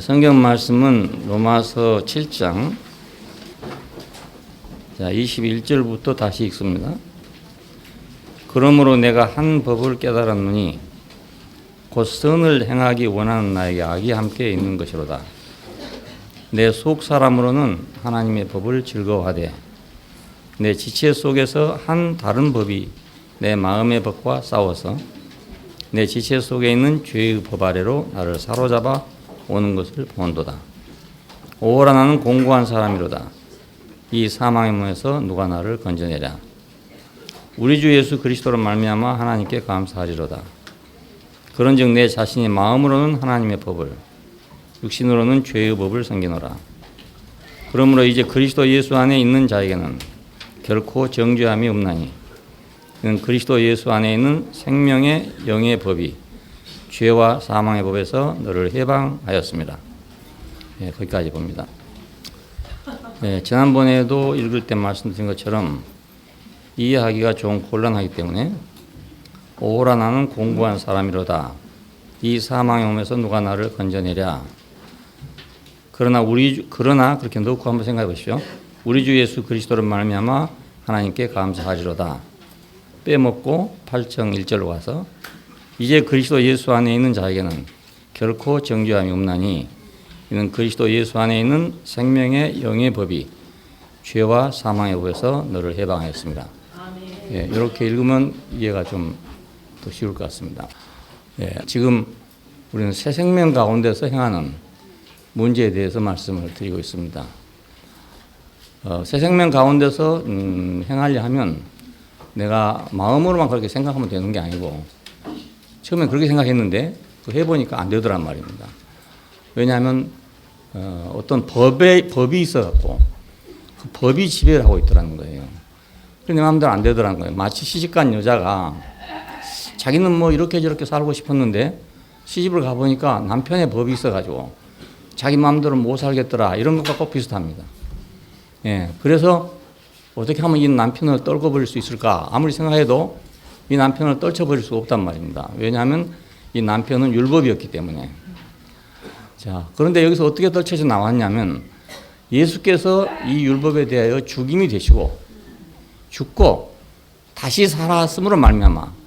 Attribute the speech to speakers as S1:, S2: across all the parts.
S1: 성경 말씀은 로마서 7장 21절부터 다시 읽습니다. 그러므로 내가 한 법을 깨달았노니 곧 선을 행하기 원하는 나에게 악이 함께 있는 것이로다. 내 속 사람으로는 하나님의 법을 즐거워하되 내 지체 속에서 한 다른 법이 내 마음의 법과 싸워서 내 지체 속에 있는 죄의 법 아래로 나를 사로잡아 오는 것을 본도다. 오호라 나는 공고한 사람이로다. 이 사망의 문에서 누가 나를 건져내랴. 우리 주 예수 그리스도로 말미암아 하나님께 감사하리로다. 그런즉 내 자신이 마음으로는 하나님의 법을 육신으로는 죄의 법을 섬기노라. 그러므로 이제 그리스도 예수 안에 있는 자에게는 결코 정죄함이 없나니 이는 그리스도 예수 안에 있는 생명의 영의 법이 죄와 사망의 법에서 너를 해방하였습니다. 거기까지 봅니다. 지난번에도 읽을 때 말씀드린 것처럼 이해하기가 좀 곤란하기 때문에 오호라 나는 공고한 사람이로다. 이 사망의 몸에서 누가 나를 건져내랴. 그러나 그렇게 넣고 한번 생각해 보십시오. 우리 주 예수 그리스도를 말미암아 하나님께 감사하리로다. 빼먹고 8장 1절로 가서 이제 그리스도 예수 안에 있는 자에게는 결코 정죄함이 없나니 이는 그리스도 예수 안에 있는 생명의 영의 법이 죄와 사망의 법에서 너를 해방하였습니다. 이렇게 읽으면 이해가 좀 더 쉬울 것 같습니다. 지금 우리는 새 생명 가운데서 행하는 문제에 대해서 말씀을 드리고 있습니다. 새 생명 가운데서 행하려 하면 내가 마음으로만 그렇게 생각하면 되는 게 아니고 처음엔 그렇게 생각했는데 해보니까 안 되더란 말입니다. 왜냐하면 어떤 법이 있어갖고 그 법이 지배를 하고 있더라는 거예요. 그런데 내 마음대로 안 되더라는 거예요. 마치 시집간 여자가 자기는 뭐 이렇게 저렇게 살고 싶었는데 시집을 가보니까 남편의 법이 있어가지고 자기 마음대로 못 살겠더라 이런 것과 꼭 비슷합니다. 그래서 어떻게 하면 이 남편을 떨궈버릴 수 있을까 아무리 생각해도 이 남편을 떨쳐버릴 수가 없단 말입니다. 왜냐하면 이 남편은 율법이었기 때문에. 자, 그런데 여기서 어떻게 떨쳐져 나왔냐면 예수께서 이 율법에 대하여 죽임이 되시고 죽고 다시 살았음으로 말미암아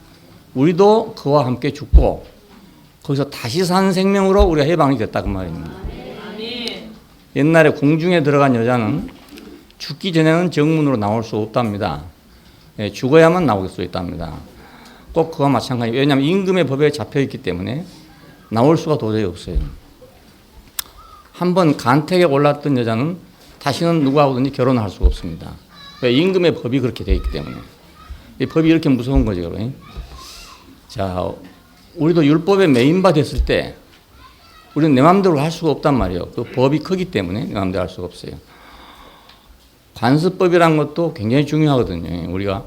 S1: 우리도 그와 함께 죽고 거기서 다시 산 생명으로 우리가 해방이 됐다 그 말입니다. 옛날에 궁중에 들어간 여자는 죽기 전에는 정문으로 나올 수 없답니다. 죽어야만 나올 수 있답니다. 꼭 그와 마찬가지. 왜냐하면 임금의 법에 잡혀있기 때문에 나올 수가 도저히 없어요. 한번 간택에 올랐던 여자는 다시는 누구하고든지 결혼할 수가 없습니다. 왜? 임금의 법이 그렇게 되어 있기 때문에. 이 법이 이렇게 무서운 거죠. 그러니? 자, 우리도 율법에 매인바 됐을 때 우리는 내 마음대로 할 수가 없단 말이에요. 그 법이 크기 때문에 내 마음대로 할 수가 없어요. 관습법이라는 것도 굉장히 중요하거든요. 우리가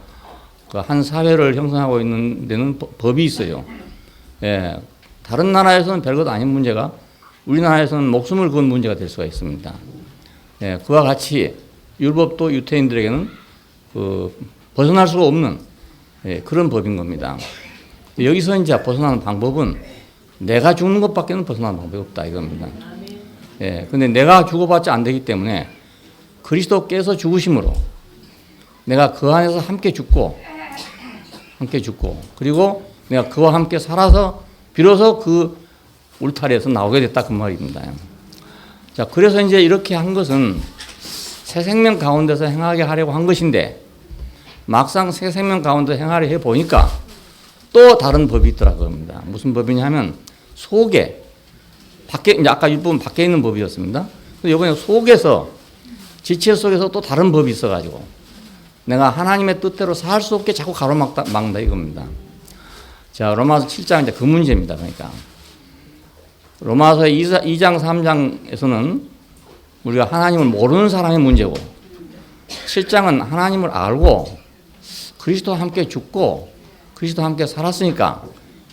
S1: 한 사회를 형성하고 있는 데는 법이 있어요. 다른 나라에서는 별것 아닌 문제가 우리나라에서는 목숨을 건 문제가 될 수가 있습니다. 그와 같이 율법도 유태인들에게는 벗어날 수가 없는 그런 법인 겁니다. 여기서 이제 벗어나는 방법은 내가 죽는 것밖에는 벗어나는 방법이 없다 이겁니다. 근데 내가 죽어봤자 안 되기 때문에 그리스도께서 죽으심으로 내가 그 안에서 함께 죽고 그리고 내가 그와 함께 살아서 비로소 그 울타리에서 나오게 됐다 그 말입니다. 자, 그래서 이제 이렇게 한 것은 새 생명 가운데서 행하게 하려고 한 것인데 막상 새 생명 가운데 행하려 해 보니까 또 다른 법이 있더라고 합니다. 무슨 법이냐면 속에 밖에 이제 아까 율법은 밖에 있는 법이었습니다. 근데 이번에 속에서 지체 속에서 또 다른 법이 있어가지고 내가 하나님의 뜻대로 살 수 없게 자꾸 가로막는다 이겁니다. 자, 로마서 7장 이제 그 문제입니다. 그러니까 로마서 2장 3장에서는 우리가 하나님을 모르는 사람의 문제고 7장은 하나님을 알고 그리스도와 함께 죽고 그리스도와 함께 살았으니까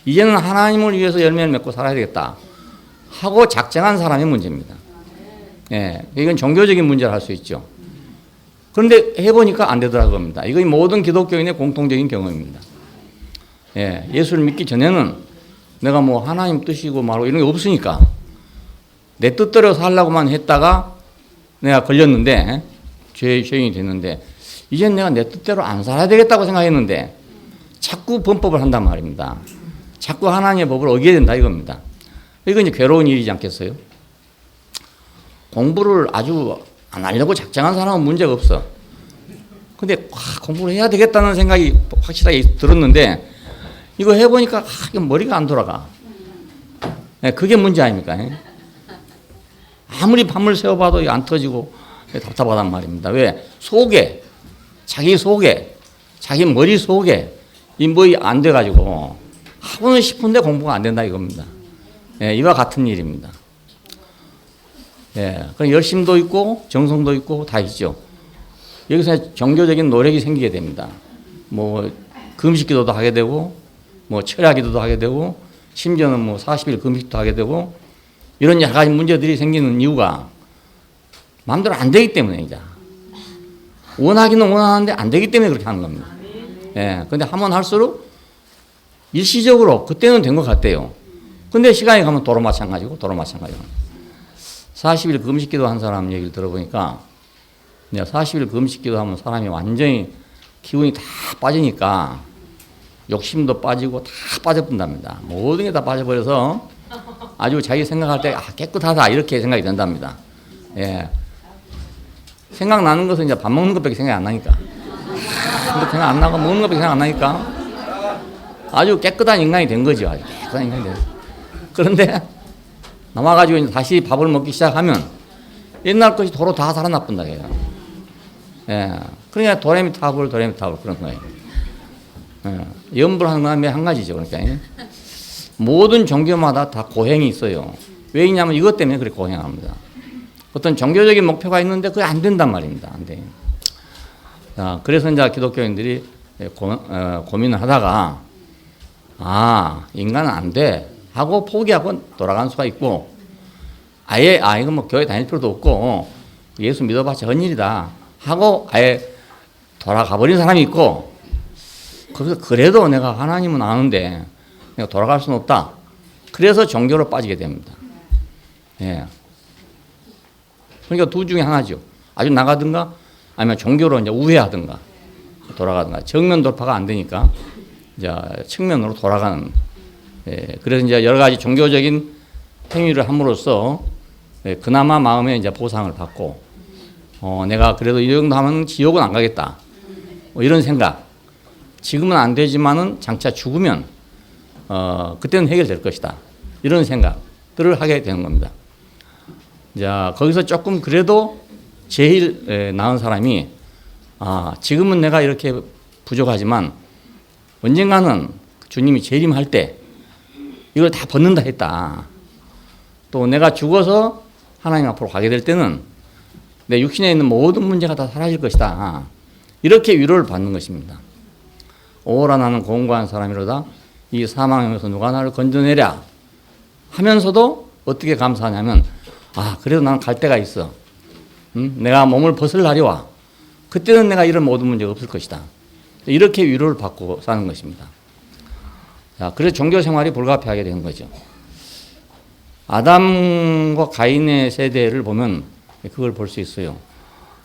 S1: 이제는 하나님을 위해서 열매를 맺고 살아야 되겠다 하고 작정한 사람의 문제입니다. 이건 종교적인 문제를 할 수 있죠. 그런데 해보니까 안 되더라고 합니다. 이건 모든 기독교인의 공통적인 경험입니다. 예수를 믿기 전에는 내가 뭐 하나님 뜻이고 말고 이런 게 없으니까 내 뜻대로 살려고만 했다가 내가 걸렸는데 죄인이 됐는데 이젠 내가 내 뜻대로 안 살아야 되겠다고 생각했는데 자꾸 범법을 한단 말입니다. 자꾸 하나님의 법을 어기게 된다 이겁니다. 이건 이제 괴로운 일이지 않겠어요? 공부를 아주 안 하려고 작정한 사람은 문제가 없어. 근데 공부를 해야 되겠다는 생각이 확실하게 들었는데 이거 해보니까 머리가 안 돌아가. 그게 문제 아닙니까? 아무리 밤을 새워봐도 안 터지고 답답하단 말입니다. 왜? 자기 속에, 자기 머리 속에 이 뭐이 안 돼가지고 하고는 싶은데 공부가 안 된다 이겁니다. 이와 같은 일입니다. 그럼 열심도 있고 정성도 있고 다 있죠. 여기서 종교적인 노력이 생기게 됩니다. 뭐 금식기도도 하게 되고 뭐 철야기도도 하게 되고 심지어는 뭐 40일 금식도 하게 되고 이런 여러 가지 문제들이 생기는 이유가 마음대로 안 되기 때문이죠. 원하기는 원하는데 안 되기 때문에 그렇게 하는 겁니다. 근데 하면 할수록 일시적으로 그때는 된 것 같대요. 근데 시간이 가면 도로 마찬가지고 40일 금식기도 한 사람 얘기를 들어보니까 40일 금식기도 하면 사람이 완전히 기운이 다 빠지니까 욕심도 빠지고 다 빠져본답니다. 모든 게 다 빠져버려서 아주 자기 생각할 때 깨끗하다 이렇게 생각이 된답니다. 생각나는 것은 이제 밥 먹는 것밖에 생각이 안 나니까. 생각 안 나고 먹는 것밖에 생각 안 나니까 아주 깨끗한 인간이 된 거죠. 아주 깨끗한 인간이 된 거죠. 그런데 남아가지고 이제 다시 밥을 먹기 시작하면 옛날 것이 도로 다 살아나쁜다 해요. 그러니까 도레미타불 그런 거예요. 염불하는 건 한 가지죠. 그러니까 모든 종교마다 다 고행이 있어요. 왜 있냐면 이것 때문에 그렇게 고행합니다. 어떤 종교적인 목표가 있는데 그게 안 된단 말입니다. 안 돼요. 그래서 이제 기독교인들이 고민을 하다가 인간은 안 돼 하고 포기하고 돌아간 수가 있고 아예 이거 뭐 교회 다닐 필요도 없고 예수 믿어봤자 헛일이다 하고 아예 돌아가 버린 사람이 있고 거기서 그래도 내가 하나님은 아는데 내가 돌아갈 수는 없다. 그래서 종교로 빠지게 됩니다. 그러니까 둘 중에 하나죠. 아주 나가든가 아니면 종교로 이제 우회하든가 돌아가든가 정면 돌파가 안 되니까 이제 측면으로 돌아가는. 그래서 이제 여러 가지 종교적인 행위를 함으로써 그나마 마음에 이제 보상을 받고 내가 그래도 이 정도 하면 지옥은 안 가겠다. 뭐 이런 생각. 지금은 안 되지만은 장차 죽으면 그때는 해결될 것이다. 이런 생각들을 하게 되는 겁니다. 자, 거기서 조금 그래도 제일 나은 사람이 지금은 내가 이렇게 부족하지만 언젠가는 주님이 재림할 때 이걸 다 벗는다 했다. 또 내가 죽어서 하나님 앞으로 가게 될 때는 내 육신에 있는 모든 문제가 다 사라질 것이다. 이렇게 위로를 받는 것입니다. 오라 나는 공고한 사람이로다. 이 사망에서 누가 나를 건져내랴 하면서도 어떻게 감사하냐면 그래도 나는 갈 데가 있어. 내가 몸을 벗을 날이 와. 그때는 내가 이런 모든 문제가 없을 것이다. 이렇게 위로를 받고 사는 것입니다. 자, 그래서 종교 생활이 불가피하게 되는 거죠. 아담과 가인의 세대를 보면 그걸 볼 수 있어요.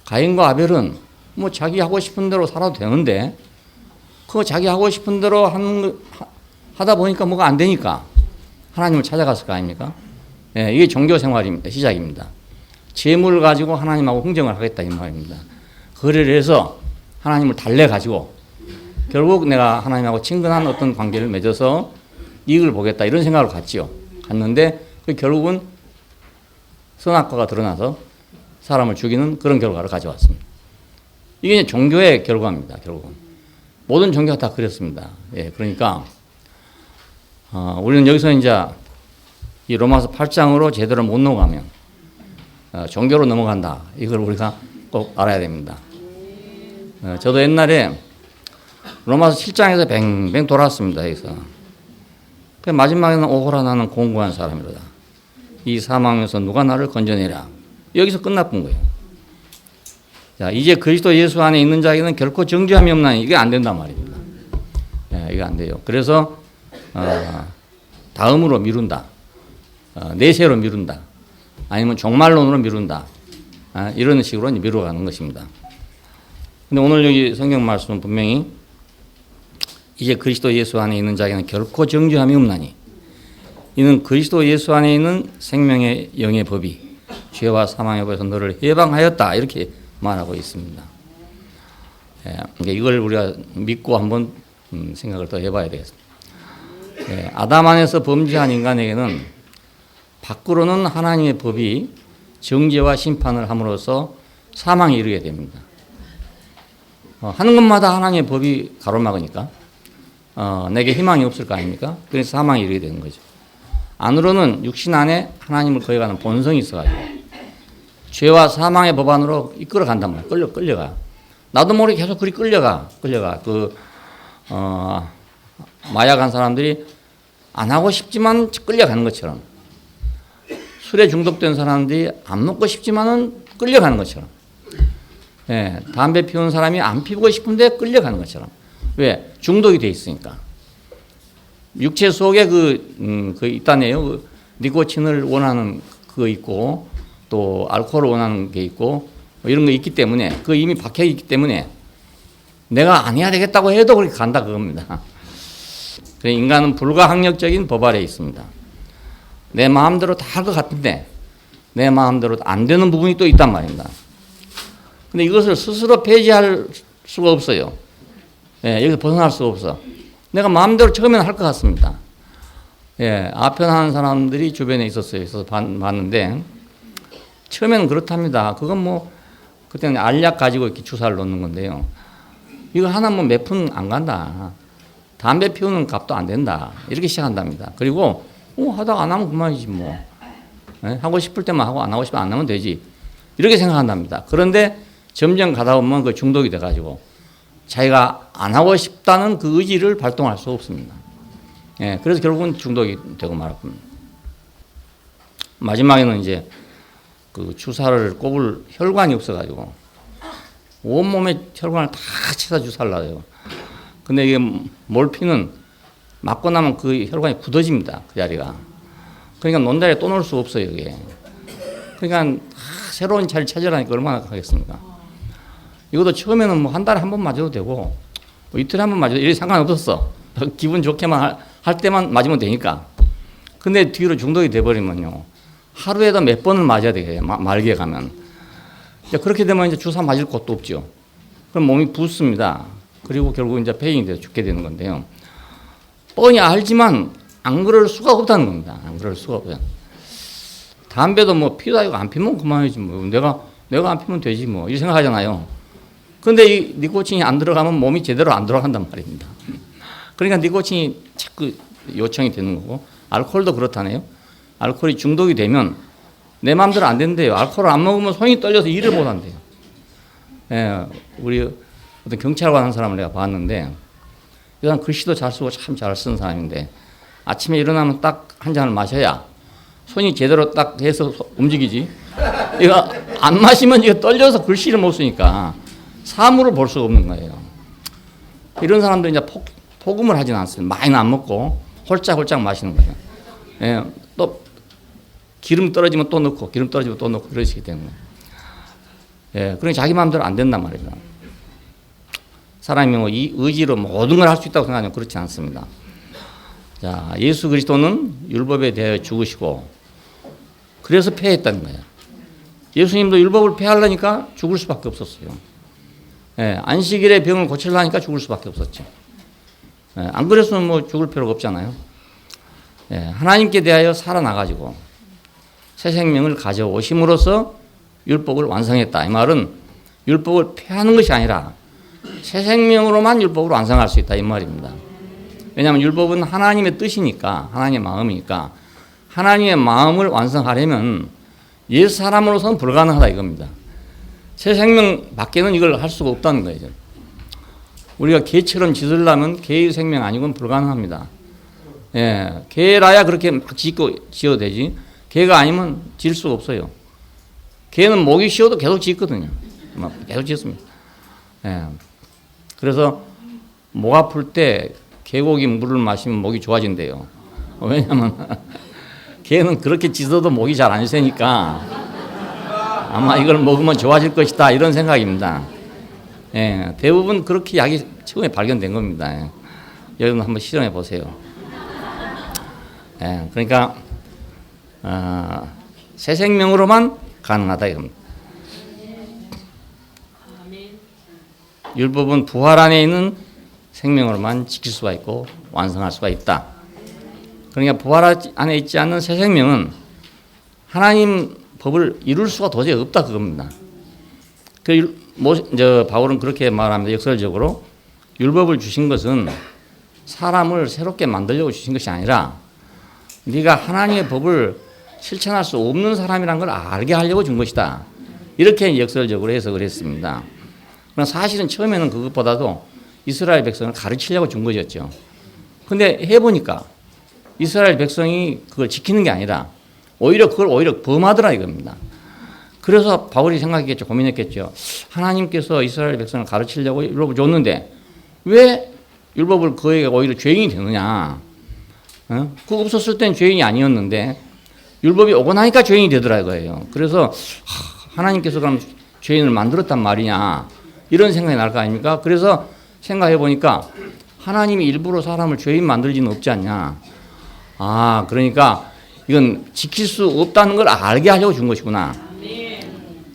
S1: 가인과 아벨은 뭐 자기 하고 싶은 대로 살아도 되는데 그거 자기 하고 싶은 대로 하다 보니까 뭐가 안 되니까 하나님을 찾아갔을 거 아닙니까? 이게 종교 생활입니다. 시작입니다. 재물을 가지고 하나님하고 흥정을 하겠다 이 말입니다. 그를 해서 하나님을 달래가지고 결국 내가 하나님하고 친근한 어떤 관계를 맺어서 이익을 보겠다 이런 생각을 갔는데 그 결국은 선악과가 드러나서 사람을 죽이는 그런 결과를 가져왔습니다. 이게 종교의 결과입니다. 결국은 모든 종교가 다 그랬습니다. 그러니까 우리는 여기서 이제 이 로마서 8장으로 제대로 못 넘어가면 종교로 넘어간다. 이걸 우리가 꼭 알아야 됩니다. 저도 옛날에 로마서 7장에서 뱅뱅 돌았습니다. 여기서. 마지막에는 오호라 나는 공고한 사람이로다. 이 사망에서 누가 나를 건져내랴. 여기서 끝나쁜 거예요. 자, 이제 그리스도 예수 안에 있는 자에게는 결코 정죄함이 없나니 이게 안 된단 말입니다. 이게 안 돼요. 그래서 다음으로 미룬다. 내세로 미룬다. 아니면 종말론으로 미룬다. 이런 식으로 미뤄가는 것입니다. 근데 오늘 여기 성경 말씀은 분명히 이제 그리스도 예수 안에 있는 자에게는 결코 정죄함이 없나니 이는 그리스도 예수 안에 있는 생명의 영의 법이 죄와 사망의 법에서 너를 해방하였다. 이렇게 말하고 있습니다. 그러니까 이걸 우리가 믿고 한번 생각을 더 해봐야 되겠습니다. 아담 안에서 범죄한 인간에게는 밖으로는 하나님의 법이 정죄와 심판을 함으로써 사망에 이르게 됩니다. 하는 것마다 하나님의 법이 가로막으니까 내게 희망이 없을 거 아닙니까? 그래서 사망에 이르게 되는 거죠. 안으로는 육신 안에 하나님을 거역하는 본성이 있어가지고 죄와 사망의 법 안으로 이끌어 간단 말이에요. 끌려가. 나도 모르게 계속 그리 끌려가. 마약한 사람들이 안 하고 싶지만 끌려가는 것처럼, 술에 중독된 사람들이 안 먹고 싶지만은 끌려가는 것처럼, 담배 피우는 사람이 안 피우고 싶은데 끌려가는 것처럼. 왜? 중독이 돼 있으니까. 육체 속에 그 있다네요. 그 니코틴을 원하는 그거 있고, 또 알코올을 원하는 게 있고, 뭐 이런 거 있기 때문에, 그 이미 박혀 있기 때문에 내가 안 해야 되겠다고 해도 그렇게 간다 그겁니다. 인간은 불가항력적인 법 아래에 있습니다. 내 마음대로 다 할 것 같은데 내 마음대로 안 되는 부분이 또 있단 말입니다. 근데 이것을 스스로 폐지할 수가 없어요. 여기서 벗어날 수가 없어. 내가 마음대로 처음에는 할 것 같습니다. 아편하는 사람들이 주변에 있었어요. 있어서 봤는데 처음에는 그렇답니다. 그건 뭐 그때는 알약 가지고 이렇게 주사를 놓는 건데요. 이거 하나 뭐 몇 푼 안 간다. 담배 피우는 값도 안 된다. 이렇게 시작한답니다. 그리고 하다가 안 하면 그만이지 뭐. 하고 싶을 때만 하고 안 하고 싶으면 안 하면 되지. 이렇게 생각한답니다. 그런데 점점 가다 보면 그 중독이 돼가지고 자기가 안 하고 싶다는 그 의지를 발동할 수 없습니다. 그래서 결국은 중독이 되고 말할 겁니다. 마지막에는 이제 그 주사를 꼽을 혈관이 없어가지고 온몸에 혈관을 다 쳐서 주사를 놔요. 근데 이게 몰피는 맞고 나면 그 혈관이 굳어집니다. 그 자리가. 그러니까 논다리에 또 놓을 수 없어요. 이게. 그러니까 새로운 자리를 찾으라니까 얼마나 하겠습니까? 이것도 처음에는 뭐 한 달에 한 번 맞아도 되고 뭐 이틀에 한 번 맞아도 이래 상관없었어. 기분 좋게만 할 때만 맞으면 되니까. 근데 뒤로 중독이 돼버리면요. 하루에도 몇 번을 맞아야 돼요. 말기에 가면. 그렇게 되면 이제 주사 맞을 곳도 없죠. 그럼 몸이 붓습니다. 그리고 결국 이제 폐인이 돼서 죽게 되는 건데요. 뻔히 알지만 안 그럴 수가 없다는 겁니다. 안 그럴 수가 없어요. 담배도 뭐 피우다 이거 안 피면 그만이지 뭐. 내가 안 피면 되지 뭐. 이렇게 생각하잖아요. 근데 이 니코틴이 안 들어가면 몸이 제대로 안 돌아간단 말입니다. 그러니까 니코틴이 자꾸 요청이 되는 거고, 알코올도 그렇다네요. 알코올이 중독이 되면 내 마음대로 안 된대요. 알코올을 안 먹으면 손이 떨려서 일을 못 한대요. 우리 어떤 경찰관 한 사람을 내가 봤는데, 이 사람 글씨도 잘 쓰고 참 잘 쓰는 사람인데, 아침에 일어나면 딱 한 잔을 마셔야 손이 제대로 딱 해서 움직이지. 이거 안 마시면 이거 떨려서 글씨를 못 쓰니까 사물을 볼 수가 없는 거예요. 이런 사람들 이제 폭음을 하진 않습니다. 많이는 안 먹고 홀짝홀짝 마시는 거예요. 또 기름 떨어지면 또 넣고, 기름 떨어지면 또 넣고 그러시기 때문에. 그러니 자기 마음대로 안 된단 말이죠. 사람이 뭐 이 의지로 모든 걸 할 수 있다고 생각하면 그렇지 않습니다. 자, 예수 그리스도는 율법에 대하여 죽으시고 그래서 폐했다는 거예요. 예수님도 율법을 폐하려니까 죽을 수밖에 없었어요. 안식일에 병을 고치려니까 죽을 수밖에 없었죠. 안 그랬으면 뭐 죽을 필요가 없잖아요. 하나님께 대하여 살아나가지고 새 생명을 가져오심으로써 율법을 완성했다. 이 말은 율법을 폐하는 것이 아니라 새 생명으로만 율법을 완성할 수 있다. 이 말입니다. 왜냐하면 율법은 하나님의 뜻이니까, 하나님의 마음이니까 하나님의 마음을 완성하려면 옛 사람으로서는 불가능하다 이겁니다. 새 생명 밖에는 이걸 할 수가 없다는 거예요. 우리가 개처럼 짖으려면 개의 생명 아니고는 불가능합니다. 개라야 그렇게 막 지어도 되지. 개가 아니면 질 수가 없어요. 개는 목이 쉬어도 계속 짖거든요. 계속 짖습니다. 그래서 목 아플 때 개고기 물을 마시면 목이 좋아진대요. 왜냐하면 개는 그렇게 짖어도 목이 잘 안 쉬니까 아마 이걸 먹으면 좋아질 것이다 이런 생각입니다. 예, 대부분 그렇게 약이 처음에 발견된 겁니다. 예. 여러분 한번 실험해 보세요. 예, 그러니까 새 생명으로만 가능하다 이겁니다. 율법은 부활 안에 있는 생명으로만 지킬 수가 있고 완성할 수가 있다. 그러니까 부활 안에 있지 않는 새 생명은 하나님 법을 이룰 수가 도저히 없다 그겁니다. 바울은 그렇게 말합니다. 역설적으로 율법을 주신 것은 사람을 새롭게 만들려고 주신 것이 아니라 네가 하나님의 법을 실천할 수 없는 사람이란 걸 알게 하려고 준 것이다. 이렇게 역설적으로 해석을 했습니다. 그러나 사실은 처음에는 그것보다도 이스라엘 백성을 가르치려고 준 것이었죠. 근데 해보니까 이스라엘 백성이 그걸 지키는 게 아니라 그걸 범하더라 이겁니다. 그래서 바울이 생각했겠죠. 고민했겠죠. 하나님께서 이스라엘 백성을 가르치려고 율법을 줬는데 왜 율법을 그에게 오히려 죄인이 되느냐. 그거 없었을 땐 죄인이 아니었는데 율법이 오고 나니까 죄인이 되더라 이거예요. 그래서 하나님께서 그럼 죄인을 만들었단 말이냐 이런 생각이 날 거 아닙니까? 그래서 생각해 보니까 하나님이 일부러 사람을 죄인 만들지는 없지 않냐. 그러니까 이건 지킬 수 없다는 걸 알게 하려고 준 것이구나.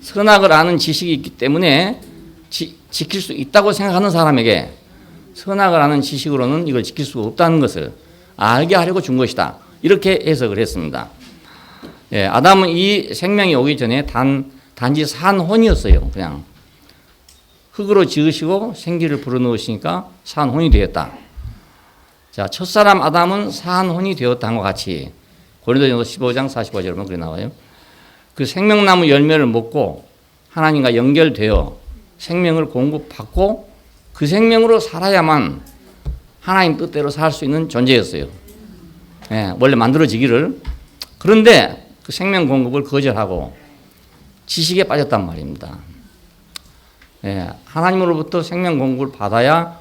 S1: 선악을 아는 지식이 있기 때문에 지킬 수 있다고 생각하는 사람에게 선악을 아는 지식으로는 이걸 지킬 수 없다는 것을 알게 하려고 준 것이다. 이렇게 해석을 했습니다. 예, 아담은 이 생명이 오기 전에 단지 산혼이었어요. 그냥 흙으로 지으시고 생기를 불어넣으시니까 산혼이 되었다. 자, 첫사람 아담은 산혼이 되었다는 것 같이 고린도전서 15장 45절에 보면 그렇게 나와요. 그 생명나무 열매를 먹고 하나님과 연결되어 생명을 공급받고 그 생명으로 살아야만 하나님 뜻대로 살 수 있는 존재였어요. 예, 원래 만들어지기를. 그런데 그 생명 공급을 거절하고 지식에 빠졌단 말입니다. 예, 하나님으로부터 생명 공급을 받아야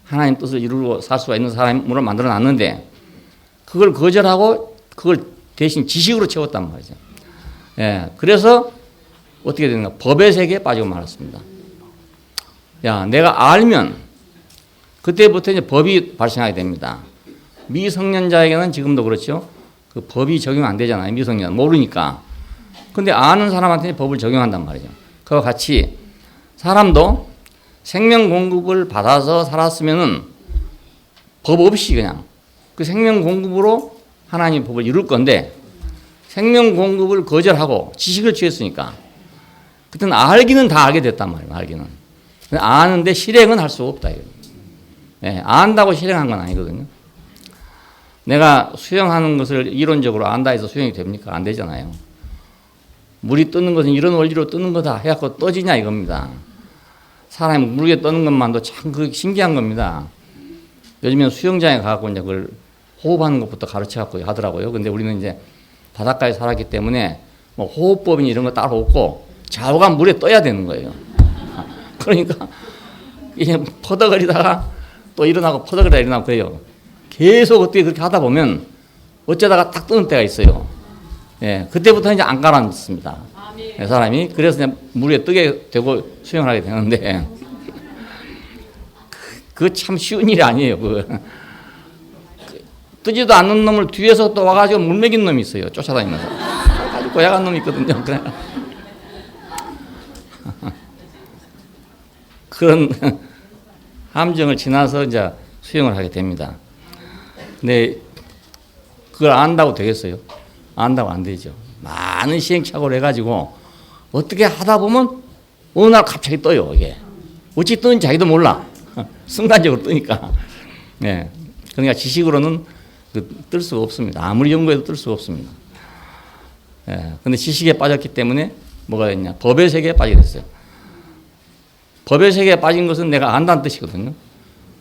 S1: 하나님 뜻을 이루고 살 수가 있는 사람으로 만들어 놨는데 그걸 거절하고 그걸 대신 지식으로 채웠단 말이죠. 예, 그래서 어떻게 되는가? 법의 세계에 빠지고 말았습니다. 야, 내가 알면 그때부터 이제 법이 발생하게 됩니다. 미성년자에게는 지금도 그렇죠. 그 법이 적용 안 되잖아요. 미성년 모르니까. 근데 아는 사람한테 법을 적용한단 말이죠. 그와 같이 사람도 생명 공급을 받아서 살았으면은 법 없이 그냥 그 생명 공급으로 하나님 법을 이룰 건데 생명 공급을 거절하고 지식을 취했으니까 그때는 알기는 다 알게 됐단 말이에요. 알기는. 아는데 실행은 할 수 없다. 네, 안다고 실행한 건 아니거든요. 내가 수영하는 것을 이론적으로 안다 해서 수영이 됩니까? 안 되잖아요. 물이 뜨는 것은 이런 원리로 뜨는 거다 해갖고 떠지냐 이겁니다. 사람이 물 위에 떠는 것만도 참 그게 신기한 겁니다. 요즘엔 수영장에 가갖고 이제 그걸 호흡하는 것부터 가르쳐갖고 하더라고요. 근데 우리는 이제 바닷가에 살았기 때문에 뭐 호흡법이니 이런 거 따로 없고 좌우가 물에 떠야 되는 거예요. 그러니까 이제 퍼덕거리다가 또 일어나고 퍼덕거리다가 일어나고 그래요. 계속 어떻게 그렇게 하다 보면 어쩌다가 딱 뜨는 때가 있어요. 예, 그때부터 이제 안 가라앉습니다. 사람이. 그래서 이제 물 위에 뜨게 되고 수영을 하게 되는데 그거 참 쉬운 일이 아니에요. 뜨지도 않는 놈을 뒤에서 또 와가지고 물 먹인 놈이 있어요. 쫓아다니면서. 아주 고약한 놈이 있거든요. 그런 함정을 지나서 이제 수영을 하게 됩니다. 근데 그걸 안다고 되겠어요? 안다고 안 되죠. 많은 시행착오를 해가지고 어떻게 하다 보면 어느 날 갑자기 떠요. 이게 어찌 뜨는지 자기도 몰라. 순간적으로 뜨니까. 네. 그러니까 지식으로는 뜰 수가 없습니다. 아무리 연구해도 뜰 수가 없습니다. 네. 근데 지식에 빠졌기 때문에 뭐가 됐냐? 법의 세계에 빠지게 됐어요. 법의 세계에 빠진 것은 내가 안다는 뜻이거든요.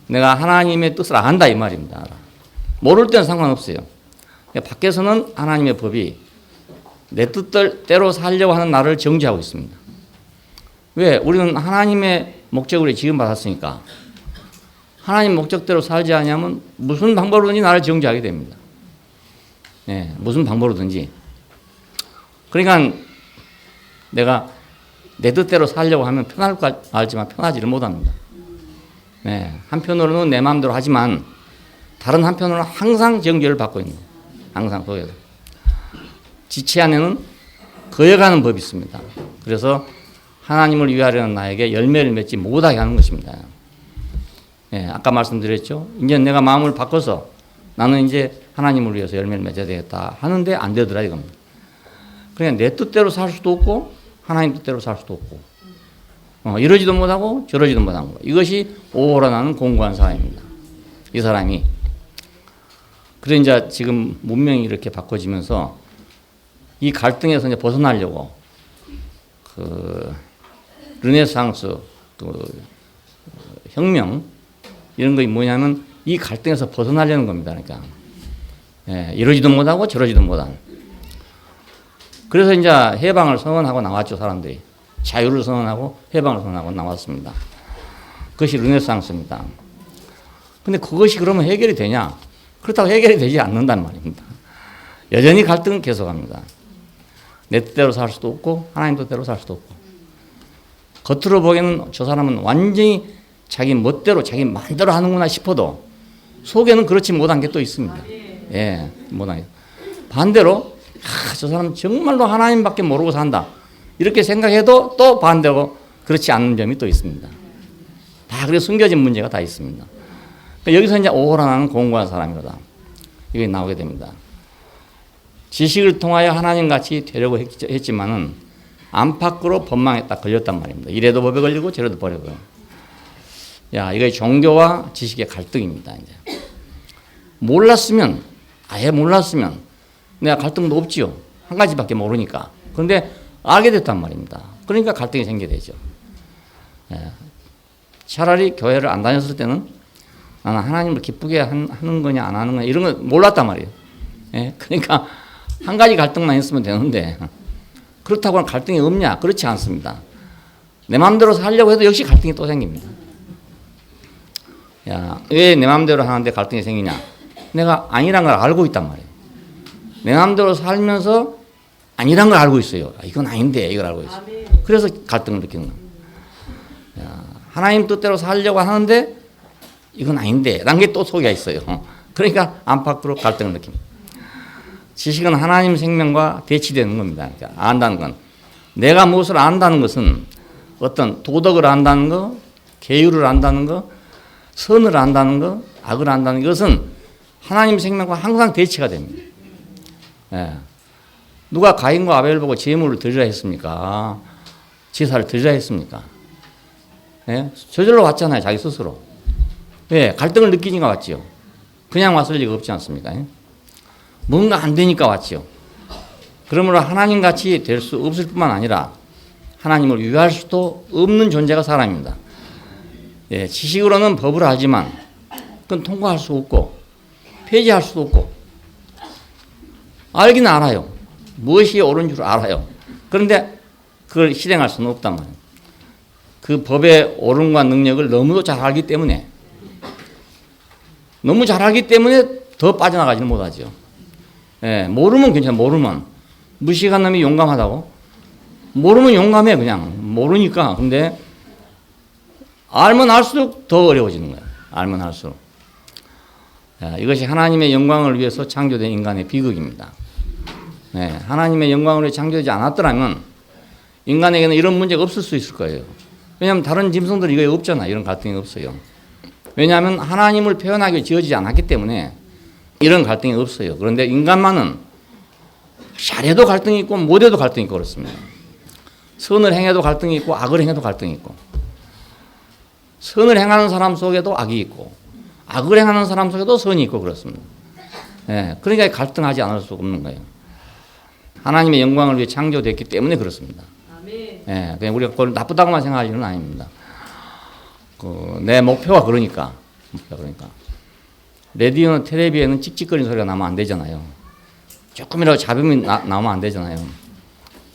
S1: 내가 하나님의 뜻을 안다 이 말입니다. 모를 때는 상관없어요. 밖에서는 하나님의 법이 내 뜻대로 살려고 하는 나를 정죄하고 있습니다. 왜? 우리는 하나님의 목적으로 지음받았으니까 하나님 목적대로 살지 않으면 무슨 방법으로든지 나를 정죄하게 됩니다. 예, 무슨 방법으로든지. 그러니까 내가 내 뜻대로 살려고 하면 편할 거 알지만 편하지를 못합니다. 예, 한편으로는 내 마음대로 하지만 다른 한편으로는 항상 정죄를 받고 있는 거예요. 항상 속에서. 지체 안에는 거여가는 법이 있습니다. 그래서 하나님을 위하려는 나에게 열매를 맺지 못하게 하는 것입니다. 예, 아까 말씀드렸죠. 이제 내가 마음을 바꿔서 나는 이제 하나님을 위해서 열매를 맺어야 되겠다 하는데 안 되더라 이겁니다. 그냥 내 뜻대로 살 수도 없고 하나님 뜻대로 살 수도 없고 이러지도 못하고 저러지도 못하는 거. 이것이 오호라 나는 공고한 사람입니다. 이 사람이. 그래서 이제 지금 문명이 이렇게 바꿔지면서 이 갈등에서 이제 벗어나려고 그 르네상스 그 혁명 이런 거 뭐냐면 이 갈등에서 벗어나려는 겁니다. 그러니까 예, 이러지도 못하고 저러지도 못하는. 그래서 이제 해방을 선언하고 나왔죠. 사람들이 자유를 선언하고 해방을 선언하고 나왔습니다. 그것이 르네상스입니다. 근데 그것이 그러면 해결이 되냐? 그렇다고 해결이 되지 않는단 말입니다. 여전히 갈등은 계속합니다. 내 뜻대로 살 수도 없고 하나님 뜻대로 살 수도 없고. 겉으로 보기에는 저 사람은 완전히 자기 멋대로 자기 마음대로 하는구나 싶어도 속에는 그렇지 못한 게 또 있습니다. 예, 못한 게. 반대로 저 사람은 정말로 하나님밖에 모르고 산다. 이렇게 생각해도 또 반대로 그렇지 않은 점이 또 있습니다. 다 그래서 숨겨진 문제가 다 있습니다. 그러니까 여기서 이제 오호라 나는 공고한 사람이로다. 이게 나오게 됩니다. 지식을 통하여 하나님같이 되려고 했지만은 안팎으로 법망에 딱 걸렸단 말입니다. 이래도 법에 걸리고 저래도 법에 걸리고. 야, 이거 종교와 지식의 갈등입니다. 이제 몰랐으면 아예 몰랐으면 내가 갈등도 없지요. 한 가지밖에 모르니까. 그런데 알게 됐단 말입니다. 그러니까 갈등이 생기게 되죠. 예. 차라리 교회를 안 다녔을 때는 나는 하나님을 기쁘게 하는 거냐 안 하는 거냐 이런 거 몰랐단 말이에요. 예. 그러니까 한 가지 갈등만 있으면 되는데 그렇다고 갈등이 없냐? 그렇지 않습니다. 내 마음대로 살려고 해도 역시 갈등이 또 생깁니다. 야, 왜 내 마음대로 하는데 갈등이 생기냐? 내가 아니란 걸 알고 있단 말이에요. 내 마음대로 살면서 아니란 걸 알고 있어요. 이건 아닌데 이걸 알고 있어요. 그래서 갈등을 느끼는 거예요. 야, 하나님 뜻대로 살려고 하는데 이건 아닌데 라는 게 또 속에 있어요. 그러니까 안팎으로 갈등을 느낍니다. 지식은 하나님 생명과 대치되는 겁니다. 그러니까 안다는 건 내가 무엇을 안다는 것은 어떤 도덕을 안다는 거, 계율을 안다는 거, 선을 안다는 거, 악을 안다는 것은 하나님 생명과 항상 대치가 됩니다. 예. 누가 가인과 아벨을 보고 제물을 드리라 했습니까? 제사를 드리라 했습니까? 예? 저절로 왔잖아요, 자기 스스로. 예, 갈등을 느끼니까 왔지요. 그냥 왔을 리가 없지 않습니까? 예? 뭔가 안 되니까 왔지요. 그러므로 하나님같이 될 수 없을 뿐만 아니라 하나님을 위할 수도 없는 존재가 사람입니다. 예, 지식으로는 법을 알지만 그건 통과할 수 없고 폐지할 수도 없고 알기는 알아요. 무엇이 옳은 줄 알아요. 그런데 그걸 실행할 수는 없단 말이에요. 그 법의 옳음과 능력을 너무도 잘 알기 때문에 너무 잘 알기 때문에 더 빠져나가지는 못하죠. 예, 모르면 괜찮아. 모르면 무식한 놈이 용감하다고? 모르면 용감해 그냥. 모르니까. 근데 알면 알수록 더 어려워지는 거예요. 알면 알수록. 야, 이것이 하나님의 영광을 위해서 창조된 인간의 비극입니다. 네, 하나님의 영광을 위해 창조되지 않았더라면 인간에게는 이런 문제가 없을 수 있을 거예요. 왜냐하면 다른 짐승들은 이거 없잖아. 이런 갈등이 없어요. 왜냐하면 하나님을 표현하기 지어지지 않았기 때문에 이런 갈등이 없어요. 그런데 인간만은 잘해도 갈등이 있고 못해도 갈등이 있고 그렇습니다. 선을 행해도 갈등이 있고 악을 행해도 갈등이 있고 선을 행하는 사람 속에도 악이 있고 악을 행하는 사람 속에도 선이 있고 그렇습니다. 예, 그러니까 갈등하지 않을 수 없는 거예요. 하나님의 영광을 위해 창조됐기 때문에 그렇습니다. 예, 그냥 우리가 그걸 나쁘다고만 생각할 일은 아닙니다. 내 목표가 그러니까. 라디오나 텔레비에는 찍찍거리는 소리가 나면 안 되잖아요. 조금이라도 잡음이 나오면 안 되잖아요.